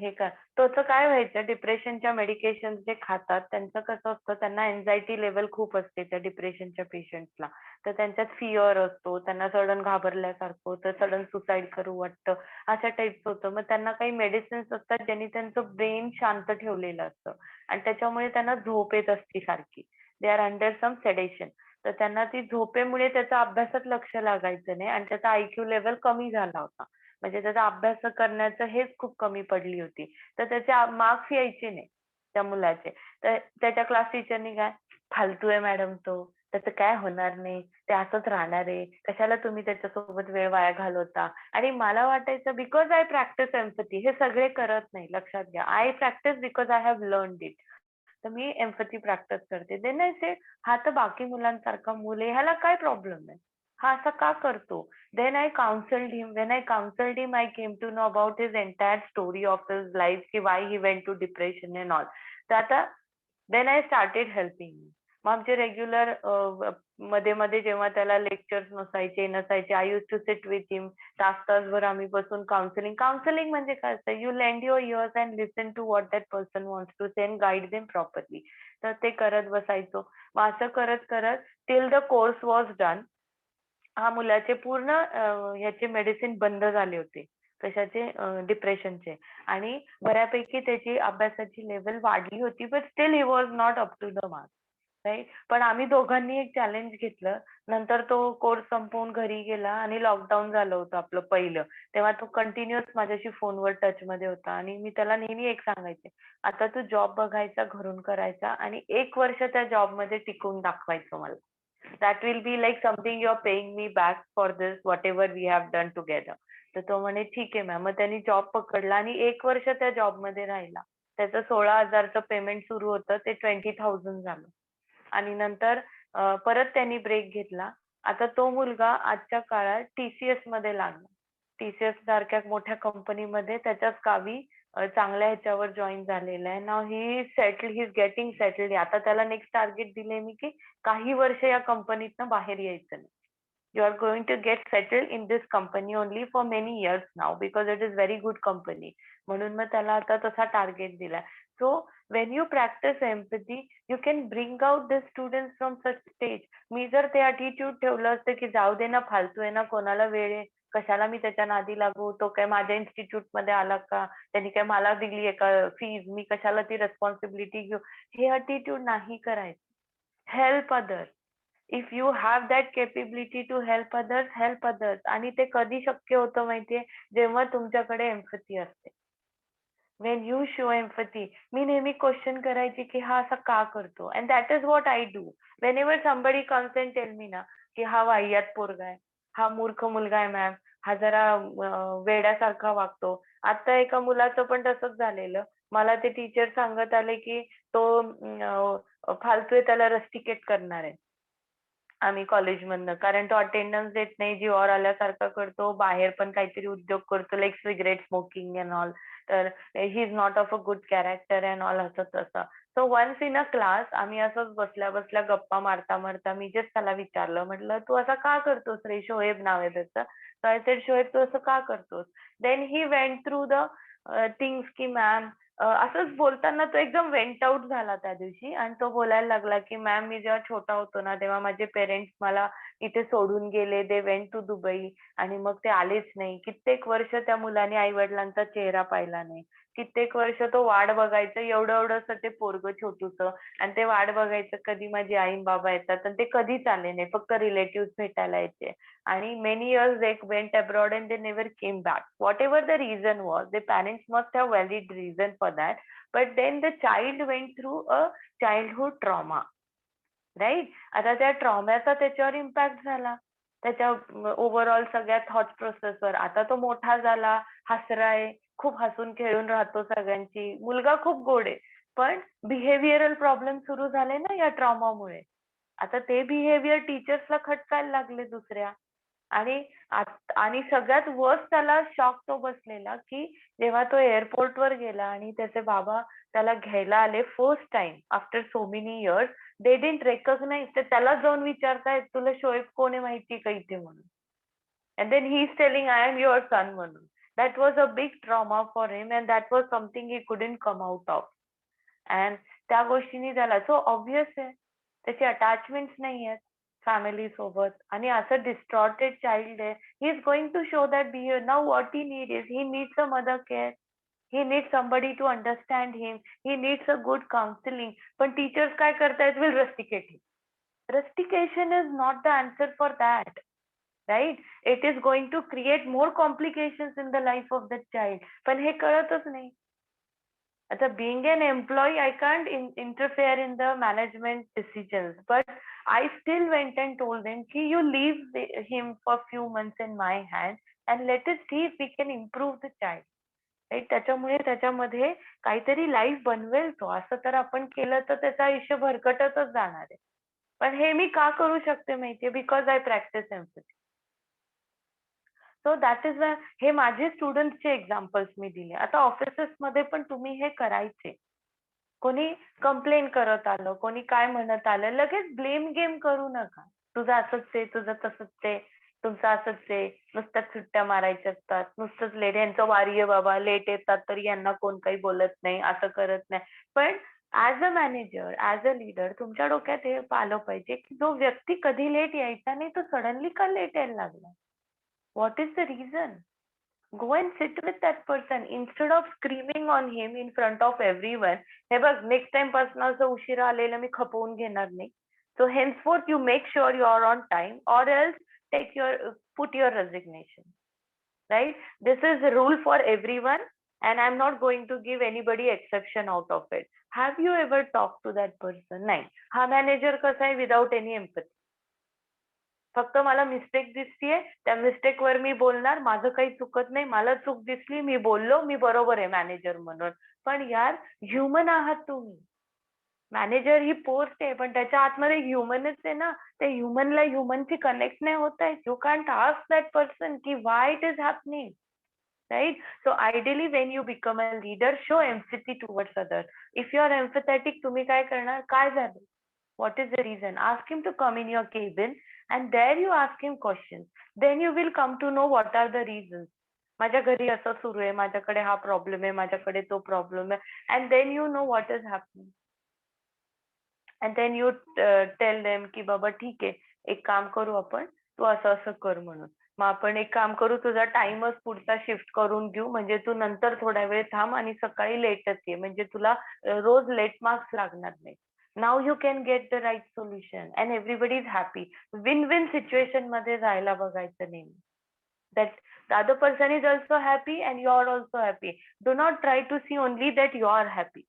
हे त्याचं काय व्हायचं, डिप्रेशनच्या मेडिकेशन जे खातात त्यांचं कसं असतं, त्यांना एन्झायटी लेव्हल खूप असते त्या डिप्रेशनच्या पेशंटला. तर त्यांच्यात फिअर असतो, त्यांना सडन घाबरल्यासारखं होतं, सडन सुसाईड करू वाटतं, अशा टाईपचं होतं. मग त्यांना काही मेडिसिन्स असतात ज्यांनी त्यांचं ब्रेन शांत ठेवलेलं असतं आणि त्याच्यामुळे त्यांना झोप येत असते सारखी. They are under some sedation. तर त्यांना ती झोपेमुळे त्याच्या अभ्यासात लक्ष लागायचं नाही आणि त्याचा आयक्यू लेव्हल कमी झाला होता. म्हणजे त्याचा अभ्यास करण्याचं हेच खूप कमी पडली होती. तर त्याचे मार्क्स यायचे नाही त्या मुलाचे. तर त्याच्या क्लास टीचरनी काय, "फालतू आहे मॅडम तो, त्याचं काय होणार नाही, ते असंच राहणार आहे. कशाला तुम्ही त्याच्यासोबत वेळ वाया घालवता?" आणि मला वाटायचं बिकॉज आय प्रॅक्टिस एम्पॅथी. हे सगळे करत नाही, लक्षात घ्या. I practice because I have learned it. तर मी एम्पॅथी प्रॅक्टिस करते. देन आय सेड, हा तर बाकी मुलांसारखा मूल आहे, ह्याला काय प्रॉब्लेम आहे? हा असा का करतो? Then I counseled him. When I counseled him, I came to know about his entire story of his life, की why he went to depression and all. तर आता then I started helping him. मग आमचे रेग्युलर मध्ये-मध्ये जेव्हा त्याला लेक्चर्स नसायचे, I used to sit with him. तास-तासभर आम्ही बसून काउन्सिलिंग. काउन्सिलिंग म्हणजे काय असतं? You lend your ears and listen to what that person wants to say and guide them properly. तर ते करत बसायचो. मग असं करत-करत till the course was done. हा मुलाचे पूर्ण ह्याचे मेडिसिन बंद झाले होते. कशाचे? डिप्रेशनचे. आणि बऱ्यापैकी त्याची अभ्यासाची लेव्हल वाढली होती. But still he was not up to the mark. Right. पण आम्ही दोघांनी एक चॅलेंज घेतलं. नंतर तो कोर्स संपवून घरी गेला आणि लॉकडाऊन झालं होतं आपलं पहिलं. तेव्हा तो कंटिन्युअस माझ्याशी फोनवर टचमध्ये होता आणि मी त्याला नेहमी एक सांगायचे, "आता तू जॉब बघायचा, घरून करायचा आणि 1 वर्ष त्या जॉबमध्ये टिकून दाखवायचं मला. That will be like something you're paying me back for this whatever we have done together." तर तो म्हणे, "ठीक आहे मॅम." मग त्यांनी जॉब पकडला आणि 1 वर्ष त्या जॉबमध्ये राहिला. त्याचं 16,000चं पेमेंट सुरू होतं, ते 20,000 झालं. आणि नंतर परत त्यांनी ब्रेक घेतला. आता तो मुलगा आजच्या काळात टी-सी-एसमध्ये लागला. टी-सी-एस सारख्या मोठ्या कंपनीमध्ये त्याच्याच गावी चांगल्या ह्याच्यावर जॉइन झालेला आहे. Now he is settled, he is getting settled. आता त्याला नेक्स्ट टार्गेट दिलंय मी, की काही वर्ष या कंपनीतनं बाहेर यायचं नाही. You are going to get settled in this company only for many years now because it is very good company. म्हणून मग त्याला आता तसा टार्गेट दिलाय. So when you practice empathy, you can bring out the students from such stage. मी जर ते attitude ठेवलं असतं, की जाऊ दे ना, फालतू आहे ना, कोणाला वेळ आहे, कशाला मी त्याच्या नादी लागू, तो काय माझ्या इन्स्टिट्यूटमध्ये आला का, त्यांनी काय मला दिली आहे का फीज, मी कशाला ती रिस्पॉन्सिबिलिटी घेऊ, हे attitude नाही करायचं. Help others. If you have that capability to help others, help others. आणि ते कधी शक्य होतं माहितीये? जेव्हा तुमच्याकडे एम्पॅथी असते. When you show empathy. मी नेहमी क्वेश्चन करायची, की हा असा का करतो? And that is what I do. Whenever somebody comes and tell me ना, की हा वाह्यात पोरगा आहे, हा मूर्ख मुलगा आहे मॅम, हा जरा वेड्यासारखा वागतो. आता एका मुलाचं पण तसंच झालेलं. मला ते टीचर सांगत आले, की तो फालतू आहे, त्याला रस्टिकेट करणार आहे. आम्ही कॉलेजमधनं. कारण तो अटेंडन्स देत नाही, जीवावर आल्यासारखा करतो. बाहेर पण काहीतरी उद्योग करतो like cigarette smoking and all. तर he is not of a good character and all असं तसं. So once in a class आम्ही असंच बसल्या-बसल्या गप्पा मारता-मारता मी जस्ट त्याला विचारलं, म्हटलं, "तू असा का करतोस रे?" शोएब नाव आहे त्याचं. सो आय सेड, "शोएब तू असं का करतोस?" Then he went through the things, की मॅम असंच बोलताना तो एकदम वेंट आउट झाला त्या दिवशी आणि तो बोलायला लागला, की "मॅम मी जेव्हा छोटा होतो ना, तेव्हा माझे पेरेंट्स मला इथे सोडून गेले. दे वेंट टू दुबई आणि मग ते आलेच नाही. कित्येक वर्ष त्या मुलाने आई-वडिलांचा चेहरा पाहिला नाही. कित्येक वर्ष तो वाट बघायचा, एवढं-एवढंसं ते पोरगं छोटूसं आणि ते वाट बघायचं कधी माझी आई आणि बाबा येतात आणि ते कधीच आले नाही. फक्त रिलेटिव्हज भेटायला यायचे. आणि many years they went abroad and they never came back. Whatever the reason was, the parents must have valid reason for that. But then the child went through a childhood trauma, right? आता त्या ट्रॉम्याचा त्याच्यावर इम्पॅक्ट झाला. त्याच्या ओव्हरऑल सगळ्या थॉट प्रोसेसवर. आता तो मोठा झाला, हसराय, खूप हसून खेळून राहतो सगळ्यांची. मुलगा खूप गोड आहे. पण बिहेवियरल प्रॉब्लेम सुरू झाले ना या ट्रॉमामुळे. आता ते बिहेवियर टीचर्सला खटकायला लागले दुसऱ्या. आणि आणि सगळ्यात वर्स्ट त्याला शॉक तो बसलेला, की जेव्हा तो एअरपोर्टवर गेला आणि त्याचे बाबा त्याला घ्यायला आले first time after so many years. They didn't recognise. तर त्यालाच जाऊन विचारतायत, "तुला शोएब कोण आहे माहिती का इथे?" म्हणून. and then he's telling I am your son म्हणून. That was a big trauma for him and that was something he couldn't come out of. And त्या गोष्टींनी त्याला सो ऑब्विस आहे त्याची अटॅचमेंट्स नाही आहेत फॅमिली सोबत आणि असं डिस्टॉर्टेड चाइल्ड आहे he is going to show that behaviour now what he need is he needs a mother care he needs somebody to understand him he needs a good counselling पण टीचर्स काय करतायत will rusticate him rustication is not the answer for that right it is going to create more complications in the life of the child पण हे कळतच नाही आता being an employee, I can't interfere in the management decisions, but I still went and told them, "Ki you leave him for few months in my hand and let us see if we can improve the child." Right? त्याच्यामुळे त्याच्यामध्ये काहीतरी लाईफ बनवेल तो असं तर आपण केलं तर त्याचं आयुष्य भरकटतच जाणार आहे. पण हे मी का करू शकते माहितीये because I practice empathy. So that is हे माझे स्टुडंट्सचे एक्झाम्पल्स मी दिले. आता ऑफिसेसमध्ये पण तुम्ही हे करायचे. कोणी कंप्लेन करत आलं, कोणी काय म्हणत आलं, लगेच ब्लेम गेम करू नका. तुझं असंच आहे, तुझं तसंच आहे, तुमचं असंच आहे, नुसत्याच सुट्ट्या मारायच्या असतात, नुसतंच लेट यांचं वारी आहे बाबा, लेट येतात तरी यांना कोण काही बोलत नाही, असं करत नाही. पण as a manager, as a leader तुमच्या डोक्यात हे आलं पाहिजे की जो व्यक्ती कधी लेट यायचा नाही तो सडनली का लेट यायला लागला. What is the reason? Go and sit with that person instead of screaming on him in front of everyone. हे बघ नेक्स्ट टाइम पासून असं उशिरा आलेलं मी खपवून घेणार नाही. So henceforth you make sure you are on time or else put your resignation. Right? This is a rule for everyone and I'm not going to give anybody exception out of it. Have you ever talked to that person? नाही. हा मॅनेजर कसा आहे without any empathy. फक्त मला मिस्टेक दिसतीये त्या मिस्टेक वर मी बोलणार माझं काही चुकत नाही मला चूक दिसली मी बोललो मी बरोबर आहे मॅनेजर म्हणून पण यार ह्युमन आहात तुम्ही मॅनेजर ही पोस्ट आहे पण त्याच्या आतमध्ये ह्युमनच आहे ना त्या ह्युमनला ह्युमनची कनेक्ट नाही होत आहे you can't ask that person की why it is happening right so ideally when you become a leader show empathy towards others if you are empathetic तुम्ही काय करणार काय झालं what is the reason ask him to come in your cabin and there you ask him questions then you will come to know what are the reasons माझ्या घरी असं सुरू आहे माझ्याकडे हा प्रॉब्लेम आहे माझ्याकडे तो प्रॉब्लेम आहे and then you know what is happening and then you tell them की बाबा ठीक आहे एक काम करू आपण तू असं असं कर म्हणून मग आपण एक काम करू तुझा टाइमच पुढचा शिफ्ट करून घेऊ म्हणजे तू नंतर थोडा वेळ थांब आणि सकाळी लेटच ये म्हणजे तुला रोज लेट मार्क्स लागणार नाही now you can get the right solution and everybody is happy win win situation मध्ये जायला बघायचं नेहमी that the other person is also happy and you are also happy do not try to see only that you are happy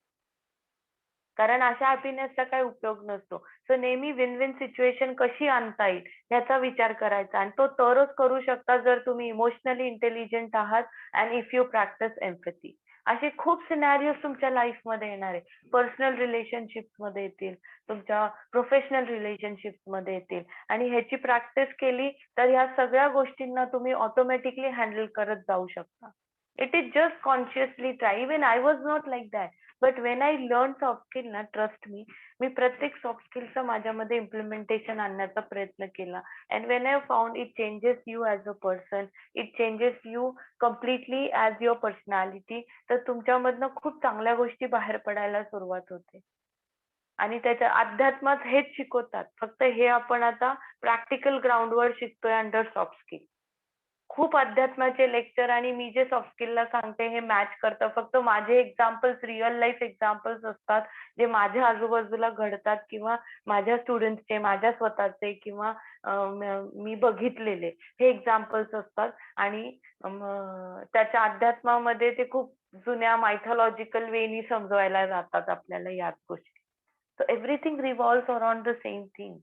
कारण अशा हॅपीनेसचा काही उपयोग नसतो सो नेहमी विन विन सिच्युएशन कशी आणता येईल याचा विचार करायचा आणि तो तरच करू शकता जर तुम्ही इमोशनली इंटेलिजंट आहात and if you practice empathy असे खूप सिनॅरिओज तुमच्या लाईफमध्ये येणार आहे पर्सनल रिलेशनशिप्स मध्ये येतील तुमच्या प्रोफेशनल रिलेशनशिप्स मध्ये येतील आणि ह्याची प्रॅक्टिस केली तर ह्या सगळ्या गोष्टींना तुम्ही ऑटोमॅटिकली हँडल करत जाऊ शकता it is just consciously try even I was not like that but when I learn soft skill ना ट्रस्ट मी प्रत्येक सॉफ्ट स्किलचं माझ्यामध्ये इम्प्लिमेंटेशन आणण्याचा प्रयत्न केला and when I found it changes you as a person it changes you completely as your personality तर तुमच्यामधनं खूप चांगल्या गोष्टी बाहेर पडायला सुरुवात होते आणि त्याच्या अध्यात्मात हेच शिकवतात फक्त हे आपण आता प्रॅक्टिकल ग्राउंडवर शिकतोय अंडर सॉफ्ट स्किल खूप अध्यात्माचे लेक्चर आणि मी जे सॉफ्ट स्किलला सांगते हे मॅच करतं फक्त माझे एक्झाम्पल्स रिअल लाईफ एक्झाम्पल्स असतात जे माझ्या आजूबाजूला घडतात किंवा माझ्या स्टुडंट्सचे माझ्या स्वतःचे किंवा मी बघितलेले हे एक्झाम्पल्स असतात आणि त्याच्या अध्यात्मामध्ये ते खूप जुन्या मायथॉलॉजिकल वेनी समजवायला जातात आपल्याला याच गोष्टी so everything revolves around the same thing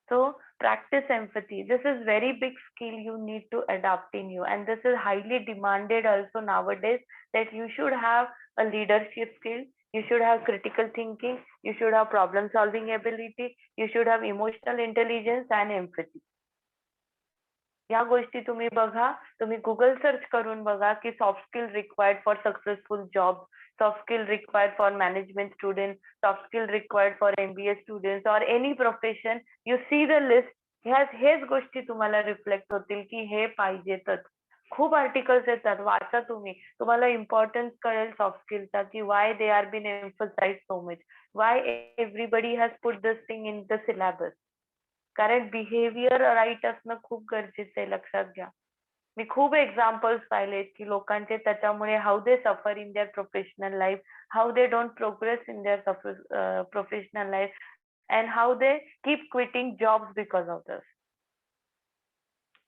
So practice empathy. This is very big skill you need to adapt in you and this is highly demanded also nowadays that you should have a leadership skill, you should have critical thinking, you should have problem solving ability, you should have emotional intelligence and empathy. या गोष्टी तुम्ही बघा तुम्ही गुगल सर्च करून बघा की soft skill required for successful job soft skill required for management students, soft skill required for MBA students or any profession, you see the list, हेच गोष्टी तुम्हाला रिफ्लेक्ट होतील की हे पाहिजेतच. खूप आर्टिकल्स येतात, वाचा तुम्ही. तुम्हाला इम्पॉर्टन्स कळेल सॉफ्ट स्किलचा की why they are been emphasise so much, why everybody has put this thing in the syllabus. कारण बिहेवियर राईट असणं खूप गरजेचं आहे, लक्षात घ्या. मी खूप एक्झाम्पल्स पाहिलेत की लोकांचे त्याच्यामुळे how they suffer in their professional life, how they don't progress in their professional life, and how they keep quitting jobs because of this.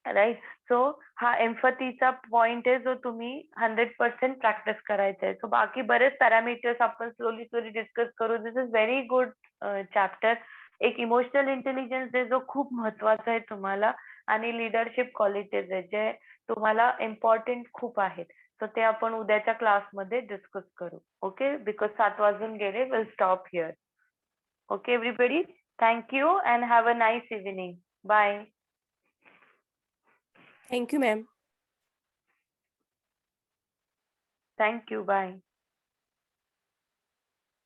Right. So हा एम्पथीचा पॉइंट आहे जो तुम्ही 100% प्रॅक्टिस करायचा आहे. सो बाकी बरेच पॅरामीटर्स आपण स्लोली डिस्कस करू. दिस इज व्हेरी गुड चॅप्टर. एक इमोशनल इंटेलिजन्स आहे जो खूप महत्वाचा आहे तुम्हाला, आणि लिडरशिप क्वालिटीज आहे जे तुम्हाला इम्पॉर्टंट खूप आहेत. सो ते आपण उद्याच्या क्लासमध्ये डिस्कस करू. ओके, बिकॉज 7 वाजून गेले. Will stop here. Okay, everybody. Thank you and have a nice evening. Bye. Thank you, ma'am. Thank you. Bye.